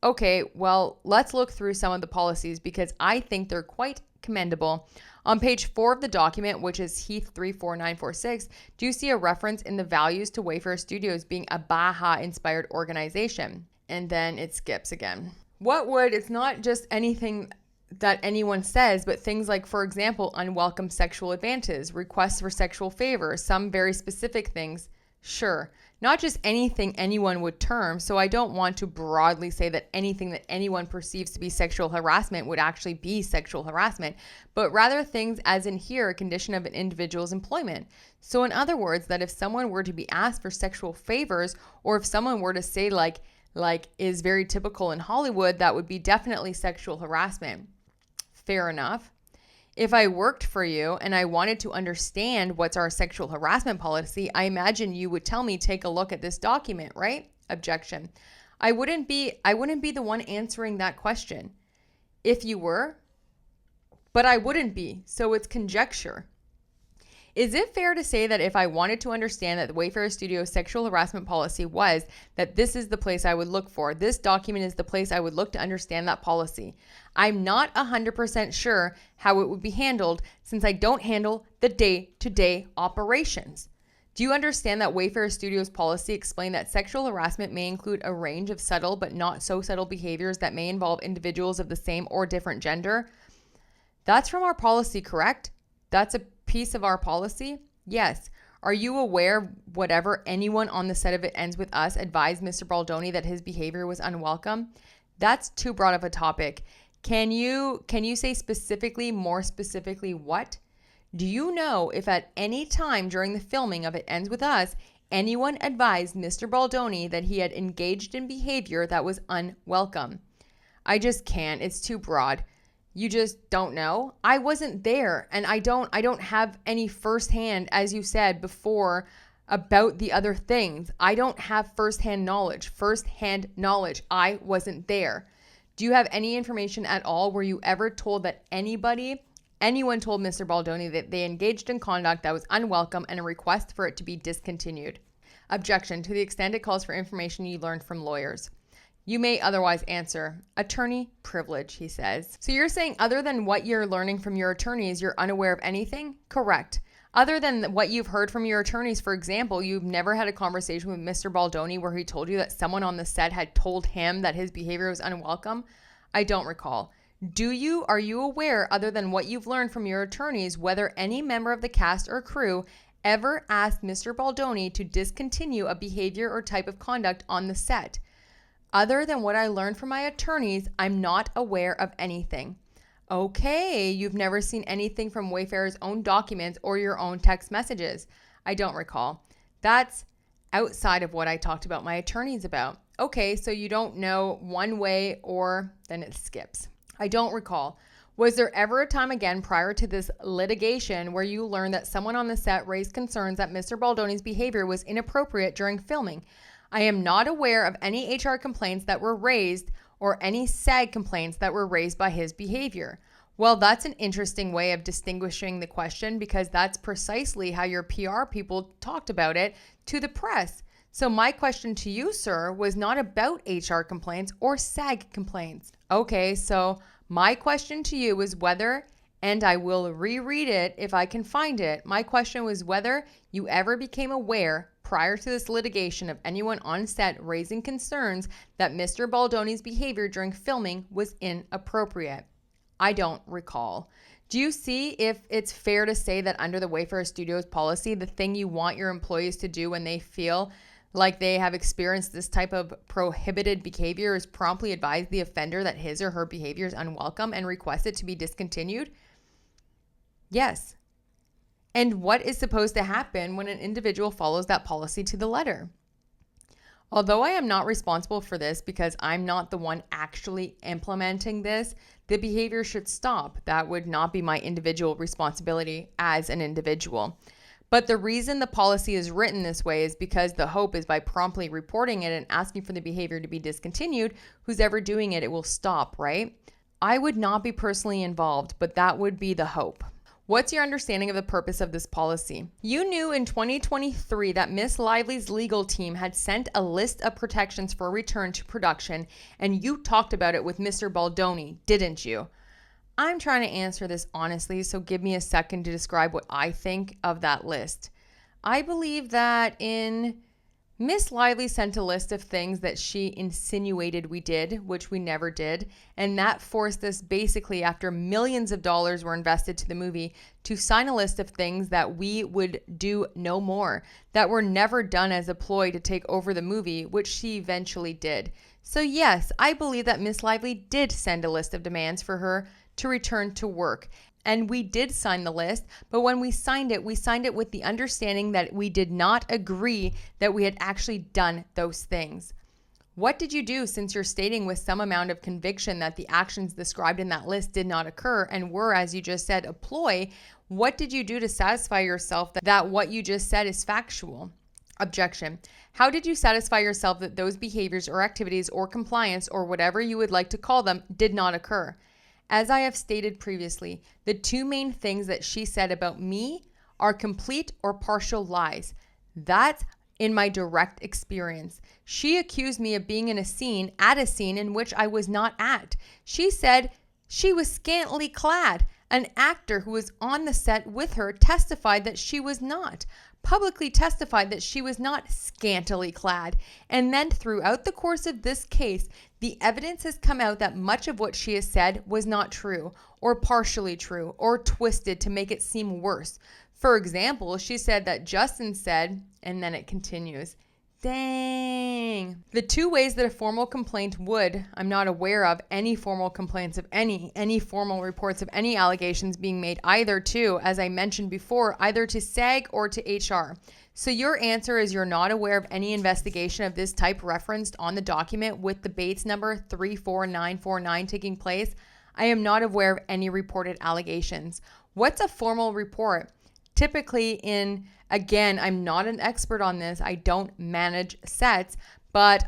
Okay, well, let's look through some of the policies because I think they're quite commendable. On page 4 of the document, which is Heath 34946, do you see a reference in the values to Wayfarer Studios being a Baja-inspired organization? And then it skips again. It's not just anything that anyone says, but things like, for example, unwelcome sexual advances, requests for sexual favors, some very specific things. Sure, not just anything anyone would term, so I don't want to broadly say that anything that anyone perceives to be sexual harassment would actually be sexual harassment, but rather things as in here, a condition of an individual's employment. So in other words, that if someone were to be asked for sexual favors, or if someone were to say like is very typical in Hollywood, that would be definitely sexual harassment. Fair enough. If I worked for you and I wanted to understand what's our sexual harassment policy, I imagine you would tell me, take a look at this document, right? Objection. I wouldn't be the one answering that question. If you were, but I wouldn't be, so it's conjecture. Is it fair to say that if I wanted to understand that the Wayfarer Studios sexual harassment policy was, that this is the place I would look for? This document is the place I would look to understand that policy. I'm not 100% sure how it would be handled since I don't handle the day-to-day operations. Do you understand that Wayfarer Studios policy explained that sexual harassment may include a range of subtle but not so subtle behaviors that may involve individuals of the same or different gender? That's from our policy, correct? That's a piece of our policy? Yes. Are you aware whatever anyone on the set of It Ends With Us advised Mr. Baldoni that his behavior was unwelcome? That's too broad of a topic. Can you say specifically, more specifically what? Do you know if at any time during the filming of It Ends With Us, anyone advised Mr. Baldoni that he had engaged in behavior that was unwelcome? I just can't. It's too broad. You just don't know. I wasn't there, and I don't have any firsthand, as you said before, about the other things. I don't have firsthand knowledge. I wasn't there. Do you have any information at all? Were you ever told that anyone told Mr. Baldoni that they engaged in conduct that was unwelcome and a request for it to be discontinued? Objection. To the extent it calls for information you learned from lawyers. You may otherwise answer. Attorney privilege, he says. So you're saying other than what you're learning from your attorneys, you're unaware of anything? Correct. Other than what you've heard from your attorneys, for example, you've never had a conversation with Mr. Baldoni where he told you that someone on the set had told him that his behavior was unwelcome? I don't recall. Are you aware, other than what you've learned from your attorneys, whether any member of the cast or crew ever asked Mr. Baldoni to discontinue a behavior or type of conduct on the set? Other than what I learned from my attorneys, I'm not aware of anything. Okay, you've never seen anything from Wayfarer's own documents or your own text messages. I don't recall. That's outside of what I talked about my attorneys about. Okay, so you don't know one way or then it skips. I don't recall. Was there ever a time again prior to this litigation where you learned that someone on the set raised concerns that Mr. Baldoni's behavior was inappropriate during filming? I am not aware of any HR complaints that were raised or any SAG complaints that were raised by his behavior. Well, that's an interesting way of distinguishing the question because that's precisely how your PR people talked about it to the press. So my question to you, sir, was not about HR complaints or SAG complaints. Okay, so my question to you was whether, and I will reread it if I can find it, my question was whether you ever became aware prior to this litigation of anyone on set raising concerns that Mr. Baldoni's behavior during filming was inappropriate. I don't recall. Do you see if it's fair to say that under the Wayfarer Studios policy, the thing you want your employees to do when they feel like they have experienced this type of prohibited behavior, is promptly advise the offender that his or her behavior is unwelcome and request it to be discontinued? Yes. And what is supposed to happen when an individual follows that policy to the letter? Although I am not responsible for this because I'm not the one actually implementing this, the behavior should stop. That would not be my individual responsibility as an individual. But the reason the policy is written this way is because the hope is by promptly reporting it and asking for the behavior to be discontinued, who's ever doing it, it will stop, right? I would not be personally involved, but that would be the hope. What's your understanding of the purpose of this policy? You knew in 2023 that Miss Lively's legal team had sent a list of protections for return to production, and you talked about it with Mr. Baldoni, didn't you? I'm trying to answer this honestly, so give me a second to describe what I think of that list. I believe that Miss Lively sent a list of things that she insinuated we did, which we never did, and that forced us basically, after millions of dollars were invested to the movie, to sign a list of things that we would do no more, that were never done as a ploy to take over the movie, which she eventually did. So yes, I believe that Miss Lively did send a list of demands for her to return to work. And we did sign the list, but when we signed it with the understanding that we did not agree that we had actually done those things. What did you do, since you're stating with some amount of conviction that the actions described in that list did not occur and were, as you just said, a ploy? What did you do to satisfy yourself that what you just said is factual? Objection. How did you satisfy yourself that those behaviors or activities or compliance or whatever you would like to call them did not occur? As I have stated previously, the two main things that she said about me are complete or partial lies. That's in my direct experience. She accused me of being in a scene in which I was not at. She said she was scantily clad. An actor who was on the set with her testified that she was not. Publicly testified that she was not scantily clad. And then throughout the course of this case, the evidence has come out that much of what she has said was not true, or partially true, or twisted to make it seem worse. For example, she said that Justin said, and then it continues. Dang. The two ways that a formal complaint would, I'm not aware of any formal complaints of any formal reports of any allegations being made either to, as I mentioned before, either to SAG or to HR. So your answer is you're not aware of any investigation of this type referenced on the document with the Bates number 34949 taking place. I am not aware of any reported allegations. What's a formal report? Typically again, I'm not an expert on this. I don't manage sets, but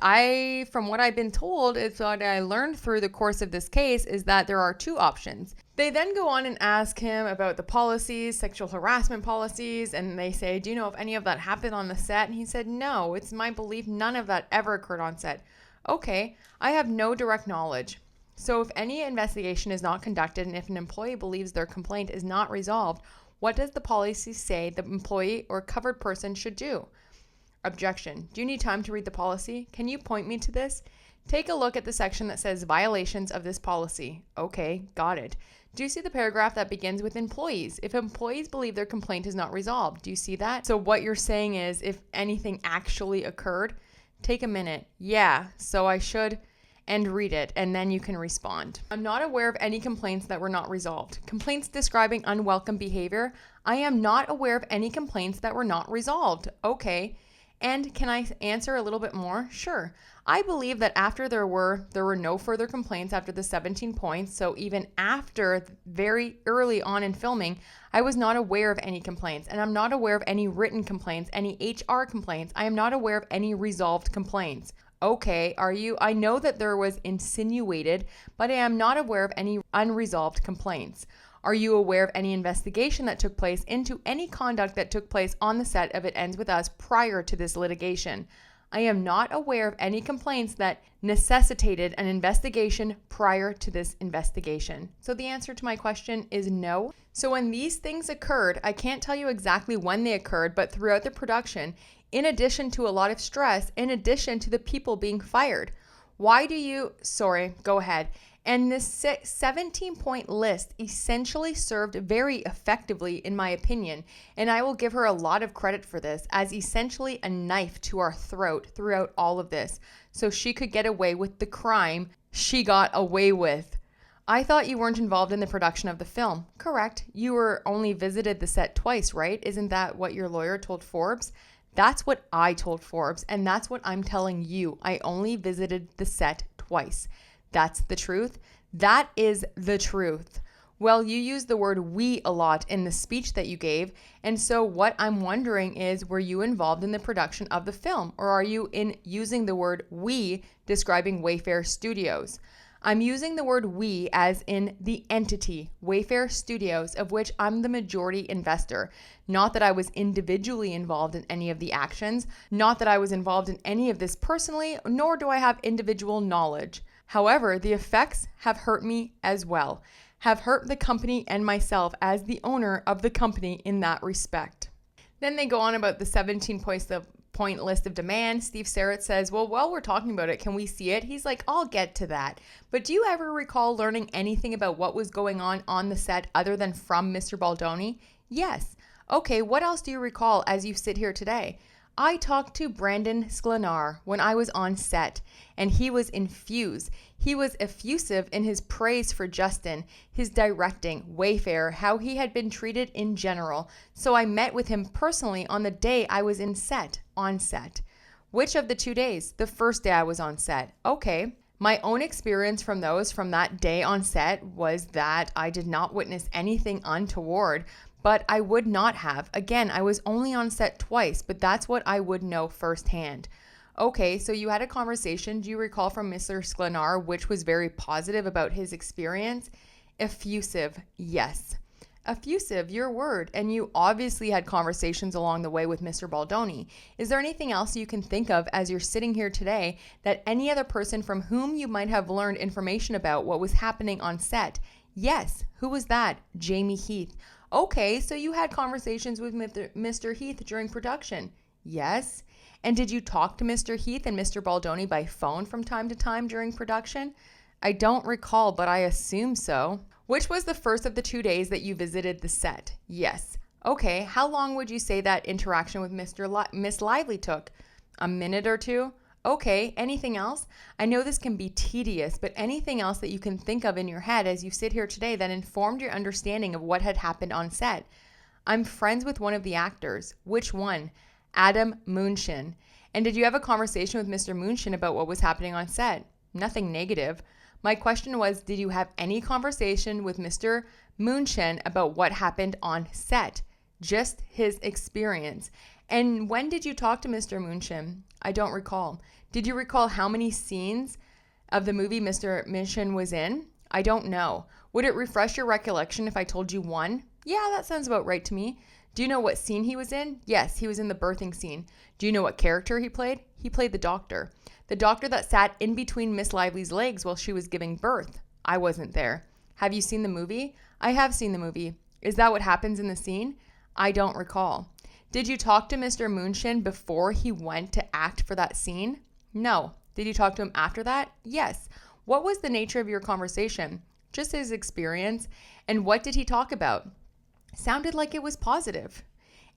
from what I've been told, it's what I learned through the course of this case is that there are two options. They then go on and ask him about the policies, sexual harassment policies, and they say, do you know if any of that happened on the set? And he said, no, it's my belief none of that ever occurred on set. Okay, I have no direct knowledge. So if any investigation is not conducted and if an employee believes their complaint is not resolved, what does the policy say the employee or covered person should do? Objection. Do you need time to read the policy? Can you point me to this? Take a look at the section that says violations of this policy. Okay, got it. Do you see the paragraph that begins with employees? If employees believe their complaint is not resolved, do you see that? So what you're saying is if anything actually occurred, take a minute. Yeah, so I should, and read it, and then you can respond. I'm not aware of any complaints that were not resolved. Complaints describing unwelcome behavior. I am not aware of any complaints that were not resolved. Okay. And can I answer a little bit more? Sure. I believe that after there were no further complaints after the 17 points, so even after very early on in filming, I was not aware of any complaints, and I'm not aware of any written complaints, any HR complaints. I am not aware of any resolved complaints. Okay, I know that there was insinuated, but I am not aware of any unresolved complaints. Are you aware of any investigation that took place into any conduct that took place on the set of It Ends With Us prior to this litigation? I am not aware of any complaints that necessitated an investigation prior to this investigation. So the answer to my question is no. So when these things occurred, I can't tell you exactly when they occurred, but throughout the production, in addition to a lot of stress, in addition to the people being fired. Go ahead. And this 17-point list essentially served very effectively, in my opinion, and I will give her a lot of credit for this, as essentially a knife to our throat throughout all of this, so she could get away with the crime she got away with. I thought you weren't involved in the production of the film. Correct. You were only visited the set twice, right? Isn't that what your lawyer told Forbes? That's what I told Forbes, and that's what I'm telling you. I only visited the set twice. That's the truth. That is the truth. Well, you used the word we a lot in the speech that you gave. And so what I'm wondering is, were you involved in the production of the film, or are you using the word we describing Wayfarer Studios? I'm using the word we as in the entity, Wayfarer Studios, of which I'm the majority investor. Not that I was individually involved in any of the actions, not that I was involved in any of this personally, nor do I have individual knowledge. However, the effects have hurt me as well, have hurt the company and myself as the owner of the company in that respect. Then they go on about the 17-point list of demand. Steve Sarowitz says, well, while we're talking about it, can we see it? He's like, I'll get to that. But do you ever recall learning anything about what was going on the set other than from Mr. Baldoni? Yes. Okay, what else do you recall as you sit here today? I talked to Brandon Sklenar when I was on set, and he was infused. He was effusive in his praise for Justin, his directing, Wayfarer, how he had been treated in general. So I met with him personally on the day I was on set. Which of the 2 days? The first day I was on set. Okay. My own experience from that day on set was that I did not witness anything untoward, but I would not have. Again, I was only on set twice, but that's what I would know firsthand. Okay, so you had a conversation, do you recall, from Mr. Sklenar, which was very positive about his experience? Effusive, yes. Effusive, your word. And you obviously had conversations along the way with Mr. Baldoni. Is there anything else you can think of as you're sitting here today that any other person from whom you might have learned information about what was happening on set? Yes. Who was that? Jamey Heath. Okay, so you had conversations with Mr. Heath during production? Yes. And did you talk to Mr. Heath and Mr. Baldoni by phone from time to time during production? I don't recall, but I assume so. Which was the first of the 2 days that you visited the set? Yes. Okay, how long would you say that interaction with Miss Lively took? A minute or two? Okay, anything else? I know this can be tedious, but anything else that you can think of in your head as you sit here today that informed your understanding of what had happened on set? I'm friends with one of the actors. Which one? Adam Munchen. And did you have a conversation with Mr. Munchen about what was happening on set? Nothing negative. My question was, did you have any conversation with Mr. Munchen about what happened on set? Just his experience. And when did you talk to Mr. Munchen? I don't recall. Did you recall how many scenes of the movie Mr. Munchen was in? I don't know. Would it refresh your recollection if I told you one? Yeah, that sounds about right to me. Do you know what scene he was in? Yes, he was in the birthing scene. Do you know what character he played? He played the doctor. The doctor that sat in between Miss Lively's legs while she was giving birth. I wasn't there. Have you seen the movie? I have seen the movie. Is that what happens in the scene? I don't recall. Did you talk to Mr. Munchen before he went to act for that scene? No. Did you talk to him after that? Yes. What was the nature of your conversation? Just his experience. And what did he talk about? Sounded like it was positive.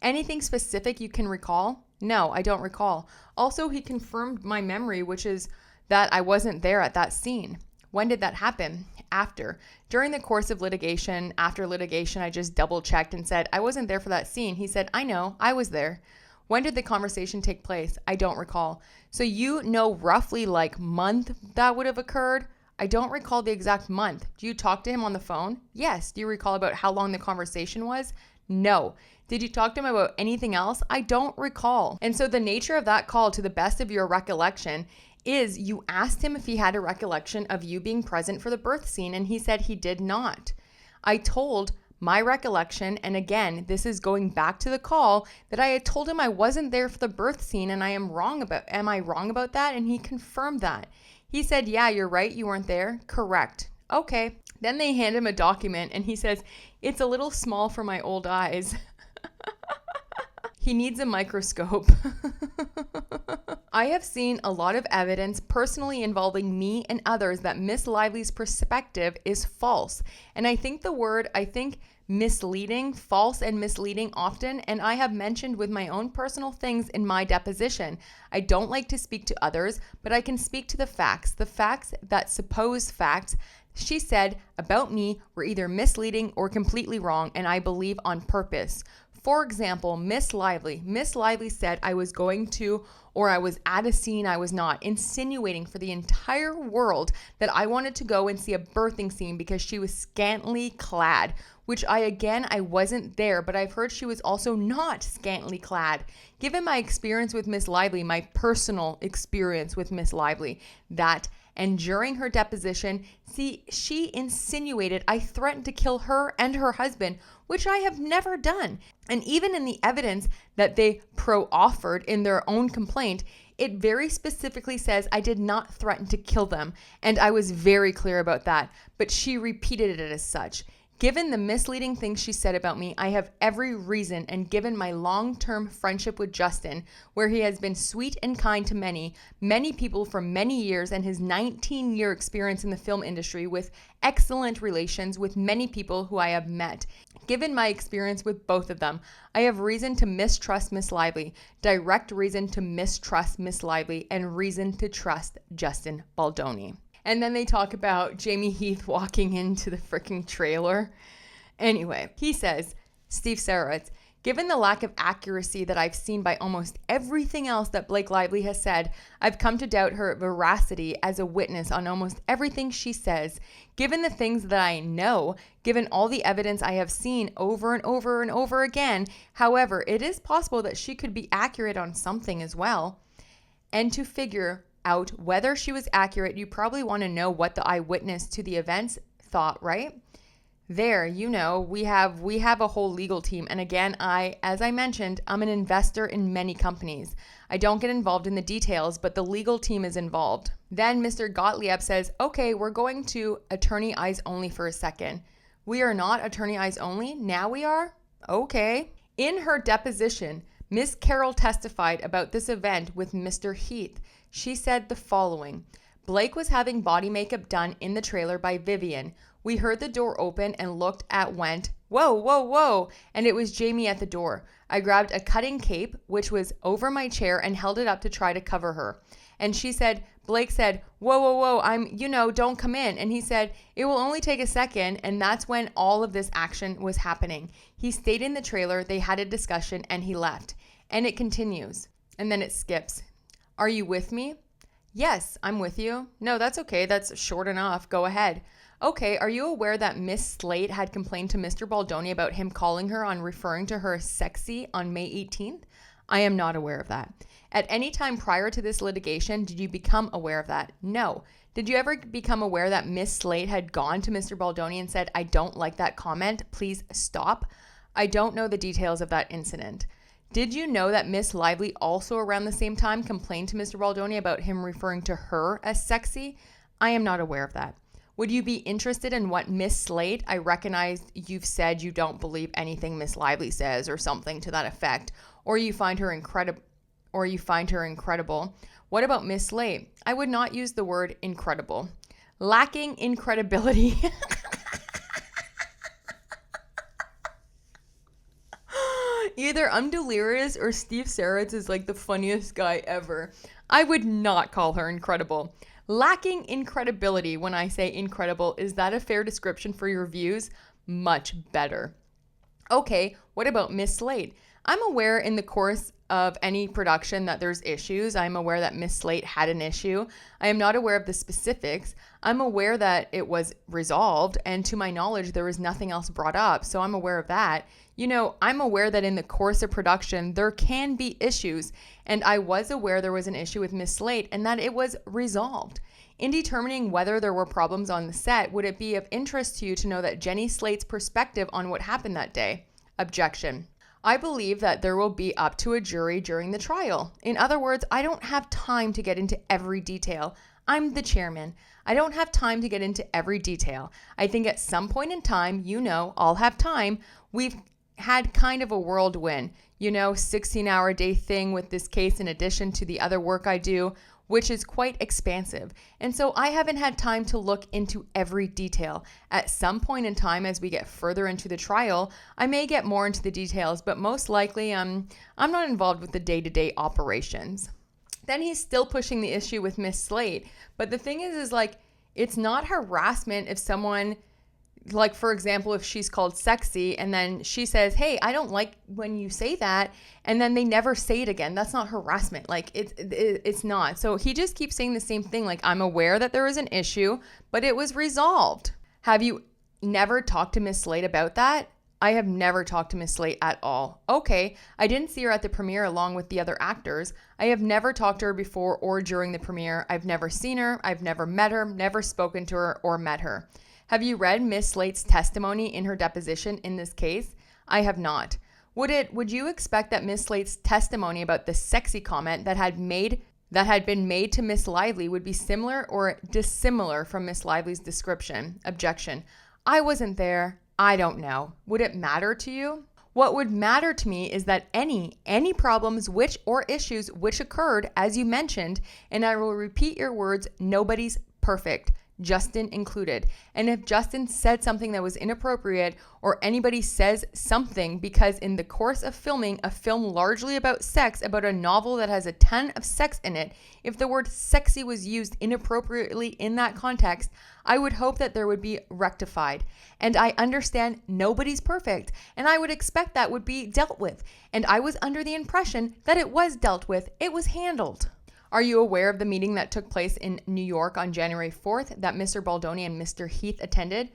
Anything specific you can recall? No, I don't recall. Also, he confirmed my memory, which is that I wasn't there at that scene. When did that happen? After. During the course of litigation, after litigation, I just double checked and said, I wasn't there for that scene. He said, I know, I was there. When did the conversation take place? I don't recall. So you know roughly like month that would have occurred? I don't recall the exact month. Do you talk to him on the phone? Yes. Do you recall about how long the conversation was? No. Did you talk to him about anything else? I don't recall. And so the nature of that call, to the best of your recollection, is you asked him if he had a recollection of you being present for the birth scene, and he said he did not. I told my recollection, and again, this is going back to the call, that I had told him I wasn't there for the birth scene, and am I wrong about that? And he confirmed that. He said, yeah, you're right, you weren't there. Correct. Okay. Then they hand him a document, and he says, it's a little small for my old eyes. He needs a microscope. I have seen a lot of evidence personally involving me and others that Miss Lively's perspective is false. And I think misleading, false and misleading often, and I have mentioned with my own personal things in my deposition. I don't like to speak to others, but I can speak to the facts that supposed facts she said about me were either misleading or completely wrong, and I believe on purpose. For example, Miss Lively said I was going to, or I was at a scene I was not, insinuating for the entire world that I wanted to go and see a birthing scene because she was scantily clad, which I wasn't there, but I've heard she was also not scantily clad. Given my experience with Miss Lively, my personal experience with Miss Lively, and during her deposition, she insinuated I threatened to kill her and her husband, which I have never done. And even in the evidence that they offered in their own complaint, it very specifically says I did not threaten to kill them, and I was very clear about that, but she repeated it as such. Given the misleading things she said about me, I have every reason, and given my long-term friendship with Justin, where he has been sweet and kind to many people for many years, and his 19-year experience in the film industry with excellent relations with many people who I have met. Given my experience with both of them, I have reason to mistrust Miss Lively, direct reason to mistrust Miss Lively, and reason to trust Justin Baldoni. And then they talk about Jamie Heath walking into the freaking trailer. Anyway, he says, Steve SAROWITZ, given the lack of accuracy that I've seen by almost everything else that Blake Lively has said, I've come to doubt her veracity as a witness on almost everything she says. Given the things that I know, given all the evidence I have seen over and over and over again, however, it is possible that she could be accurate on something as well. And to figure out whether she was accurate, you probably want to know what the eyewitness to the events thought, right? There, we have a whole legal team. And again, as I mentioned, I'm an investor in many companies. I don't get involved in the details, but the legal team is involved. Then Mr. Gottlieb says, okay, we're going to attorney eyes only for a second. We are not attorney eyes only. Now we are? Okay. In her deposition, Miss Carroll testified about this event with Mr. Heath. She said the following: Blake was having body makeup done in the trailer by Vivian. We heard the door open and went, whoa, whoa, whoa, and it was Jamie at the door. I grabbed a cutting cape, which was over my chair, and held it up to try to cover her. And Blake said, whoa, whoa, whoa, don't come in. And he said, it will only take a second. And that's when all of this action was happening. He stayed in the trailer, they had a discussion, and he left. And it continues. And then it skips. Are you with me? Yes, I'm with you. No, that's okay. That's short enough. Go ahead. Okay, are you aware that Miss Slate had complained to Mr. Baldoni about him calling her on referring to her as sexy on May 18th? I am not aware of that. At any time prior to this litigation, did you become aware of that? No. Did you ever become aware that Miss Slate had gone to Mr. Baldoni and said, I don't like that comment, please stop? I don't know the details of that incident. Did you know that Miss Lively also around the same time complained to Mr. Baldoni about him referring to her as sexy? I am not aware of that. Would you be interested in what Miss Slate? I recognize you've said you don't believe anything Miss Lively says or something to that effect, or you find her incredible. What about Miss Slate? I would not use the word incredible. Lacking in credibility. Either I'm delirious or Steve SAROWITZ is like the funniest guy ever. I would not call her incredible. Lacking in credibility, when I say incredible, is that a fair description for your views? Much better. Okay, what about Miss Slate? I'm aware in the course of any production that there's issues. I'm aware that Miss Slate had an issue. I am not aware of the specifics. I'm aware that it was resolved, and to my knowledge, there was nothing else brought up, so I'm aware of that. I'm aware that in the course of production, there can be issues, and I was aware there was an issue with Miss Slate and that it was resolved. In determining whether there were problems on the set, would it be of interest to you to know that Jenny Slate's perspective on what happened that day? Objection. I believe that there will be up to a jury during the trial. In other words, I don't have time to get into every detail. I'm the chairman. I don't have time to get into every detail. I think at some point in time, I'll have time. had kind of a whirlwind, 16-hour day thing with this case in addition to the other work I do, which is quite expansive. And so I haven't had time to look into every detail. At some point in time, as we get further into the trial, I may get more into the details, but most likely I'm not involved with the day-to-day operations. Then he's still pushing the issue with Miss Slate. But the thing is like, it's not harassment if someone, like, for example, if she's called sexy and then she says, hey, I don't like when you say that, and then they never say it again. That's not harassment. Like, it's not. So he just keeps saying the same thing. Like, I'm aware that there was an issue, but it was resolved. Have you never talked to Miss Slate about that? I have never talked to Miss Slate at all. Okay, I didn't see her at the premiere along with the other actors. I have never talked to her before or during the premiere. I've never seen her. I've never met her, never spoken to her or met her. Have you read Miss Slate's testimony in her deposition in this case? I have not. Would you expect that Miss Slate's testimony about the sexy comment that had been made to Miss Lively would be similar or dissimilar from Miss Lively's description? Objection. I wasn't there. I don't know. Would it matter to you? What would matter to me is that any problems or issues which occurred, as you mentioned, and I will repeat your words, nobody's perfect, Justin included. And if Justin said something that was inappropriate or anybody says something because in the course of filming a film largely about sex, about a novel that has a ton of sex in it, if the word sexy was used inappropriately in that context, I would hope that there would be rectified. And I understand nobody's perfect, and I would expect that would be dealt with. And I was under the impression that it was dealt with. It was handled. Are you aware of the meeting that took place in New York on January 4th that Mr. Baldoni and Mr. Heath attended?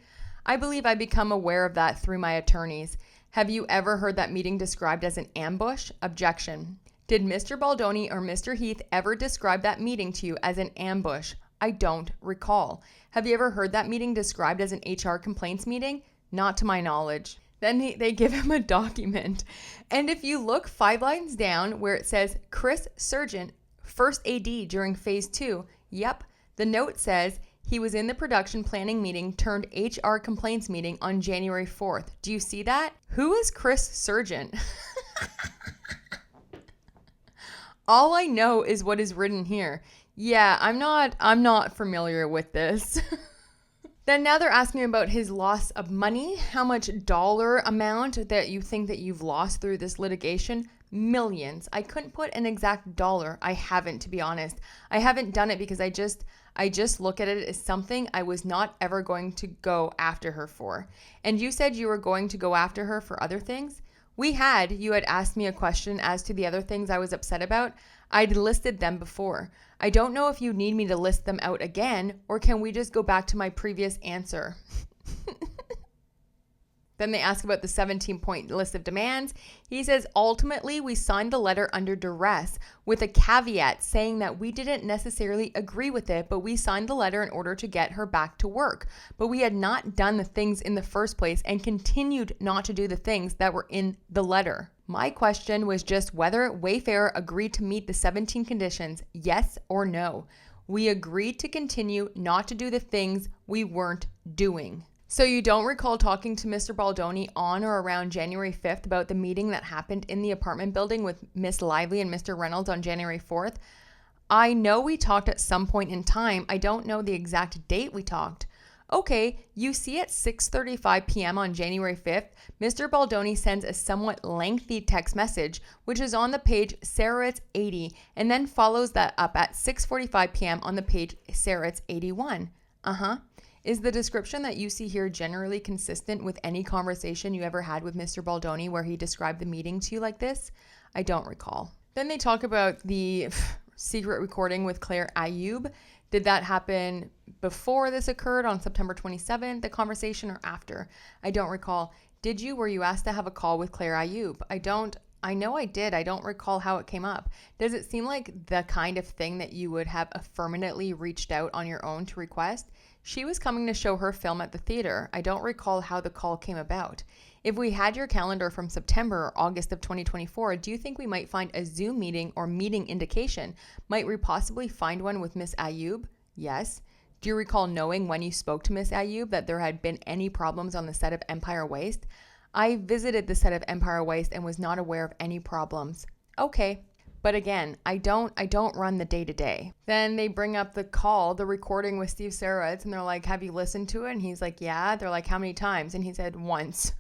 I believe I become aware of that through my attorneys. Have you ever heard that meeting described as an ambush? Objection. Did Mr. Baldoni or Mr. Heath ever describe that meeting to you as an ambush? I don't recall. Have you ever heard that meeting described as an HR complaints meeting? Not to my knowledge. Then they give him a document. And if you look 5 lines down where it says Chris Surgeon, First AD during phase 2, yep, the note says he was in the production planning meeting turned HR complaints meeting on January 4th. Do you see that? Who is Chris Surgeon? All I know is what is written here. Yeah, I'm not familiar with this. Then now they're asking about his loss of money. How much dollar amount that you think that you've lost through this litigation? Millions. I couldn't put an exact dollar. I haven't, to be honest. I haven't done it because I just look at it as something I was not ever going to go after her for. And you said you were going to go after her for other things? You had asked me a question as to the other things I was upset about. I'd listed them before. I don't know if you need me to list them out again, or can we just go back to my previous answer? Then they ask about the 17-point list of demands. He says, ultimately, we signed the letter under duress with a caveat saying that we didn't necessarily agree with it, but we signed the letter in order to get her back to work. But we had not done the things in the first place and continued not to do the things that were in the letter. My question was just whether Wayfarer agreed to meet the 17 conditions, yes or no. We agreed to continue not to do the things we weren't doing. So you don't recall talking to Mr. Baldoni on or around January 5th about the meeting that happened in the apartment building with Miss Lively and Mr. Reynolds on January 4th? I know we talked at some point in time. I don't know the exact date we talked. Okay, you see at 6:35 p.m. on January 5th, Mr. Baldoni sends a somewhat lengthy text message, which is on the page SAROWITZ 80, and then follows that up at 6:45 p.m. on the page SAROWITZ 81. Is the description that you see here generally consistent with any conversation you ever had with Mr. Baldoni where he described the meeting to you like this? I don't recall. Then they talk about the secret recording with Claire AYOUB. Did that happen before this occurred on September 27th, the conversation, or after? I don't recall. Were you asked to have a call with Claire AYOUB? I know I did. I don't recall how it came up. Does it seem like the kind of thing that you would have affirmatively reached out on your own to request? She was coming to show her film at the theater. I don't recall how the call came about. If we had your calendar from September or August of 2024, do you think we might find a Zoom meeting or meeting indication? Might we possibly find one with Miss AYOUB? Yes. Do you recall knowing when you spoke to Miss AYOUB that there had been any problems on the set of Empire Waste? I visited the set of Empire Waste and was not aware of any problems. Okay. But again, I don't run the day-to-day. Then they bring up the call, the recording with Steve SAROWITZ, and they're like, have you listened to it? And he's like, yeah. They're like, how many times? And he said, once.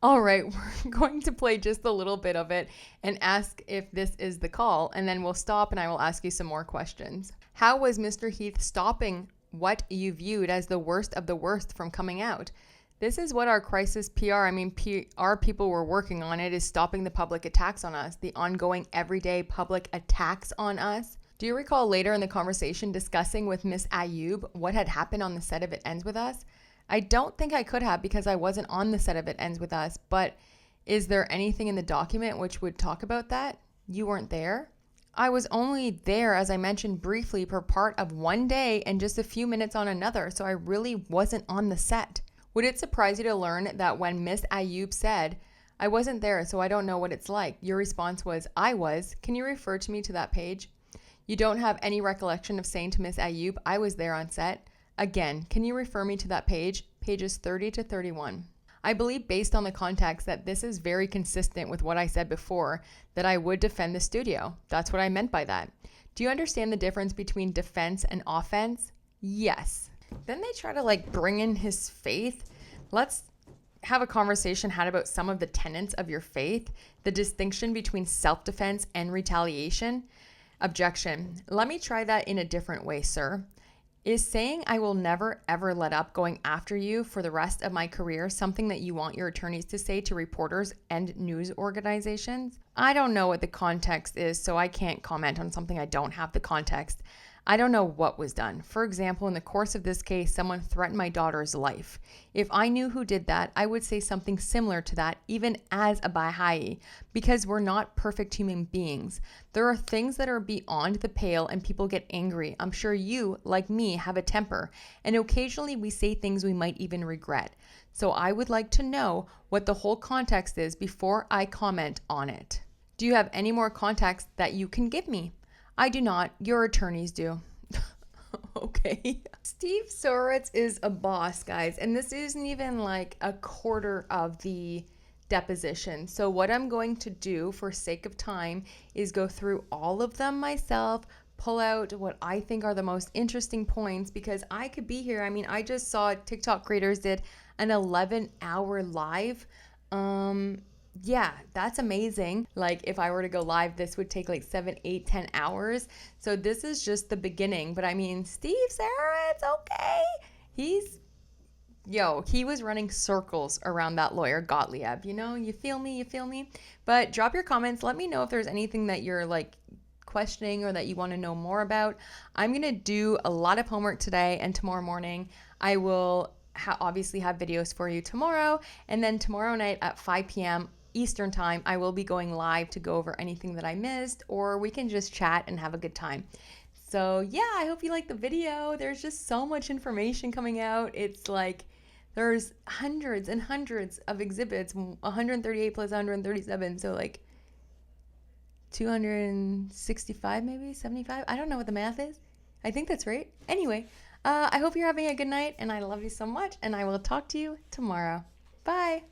All right, we're going to play just a little bit of it and ask if this is the call, and then we'll stop and I will ask you some more questions. How was Mr. Heath stopping what you viewed as the worst of the worst from coming out? This is what our crisis PR people were working on. It is stopping the public attacks on us, the ongoing everyday public attacks on us. Do you recall later in the conversation discussing with Miss AYOUB what had happened on the set of It Ends With Us? I don't think I could have because I wasn't on the set of It Ends With Us, but is there anything in the document which would talk about that? You weren't there? I was only there, as I mentioned briefly, for part of one day and just a few minutes on another, so I really wasn't on the set. Would it surprise you to learn that when Miss AYOUB said, I wasn't there, so I don't know what it's like, your response was, I was. Can you refer to me to that page? You don't have any recollection of saying to Miss AYOUB, I was there on set. Again, can you refer me to that page? Pages 30 to 31. I believe based on the context that this is very consistent with what I said before, that I would defend the studio. That's what I meant by that. Do you understand the difference between defense and offense? Yes. Then they try to like bring in his faith. Let's have a conversation had about some of the tenets of your faith, the distinction between self-defense and retaliation. Objection. Let me try that in a different way, sir. Is saying I will never ever let up going after you for the rest of my career something that you want your attorneys to say to reporters and news organizations? I don't know what the context is, so I can't comment on something I don't have the context. I don't know what was done. For example, in the course of this case, someone threatened my daughter's life. If I knew who did that, I would say something similar to that, even as a Baha'i, because we're not perfect human beings. There are things that are beyond the pale and people get angry. I'm sure you, like me, have a temper, and occasionally we say things we might even regret. So I would like to know what the whole context is before I comment on it. Do you have any more context that you can give me? I do not. Your attorneys do. Okay. Steve SAROWITZ is a boss, guys, and this isn't even like a quarter of the deposition. So what I'm going to do for sake of time is go through all of them myself, pull out what I think are the most interesting points, because I could be here. I mean, I just saw TikTok creators did an 11-hour live. Yeah, that's amazing. Like if I were to go live, this would take like 7, 8, 10 hours. So this is just the beginning. But I mean, Steve SAROWITZ, okay. He was running circles around that lawyer Gottlieb. You know, you feel me? But drop your comments. Let me know if there's anything that you're like questioning or that you want to know more about. I'm going to do a lot of homework today and tomorrow morning. I will obviously have videos for you tomorrow. And then tomorrow night at 5 p.m. Eastern time, I will be going live to go over anything that I missed, or we can just chat and have a good time. So yeah, I hope you liked the video. There's just so much information coming out. It's like there's hundreds and hundreds of exhibits, 138 plus 137, so like 265 maybe, 75. I don't know what the math is. I think that's right. Anyway, I hope you're having a good night, and I love you so much, and I will talk to you tomorrow. Bye.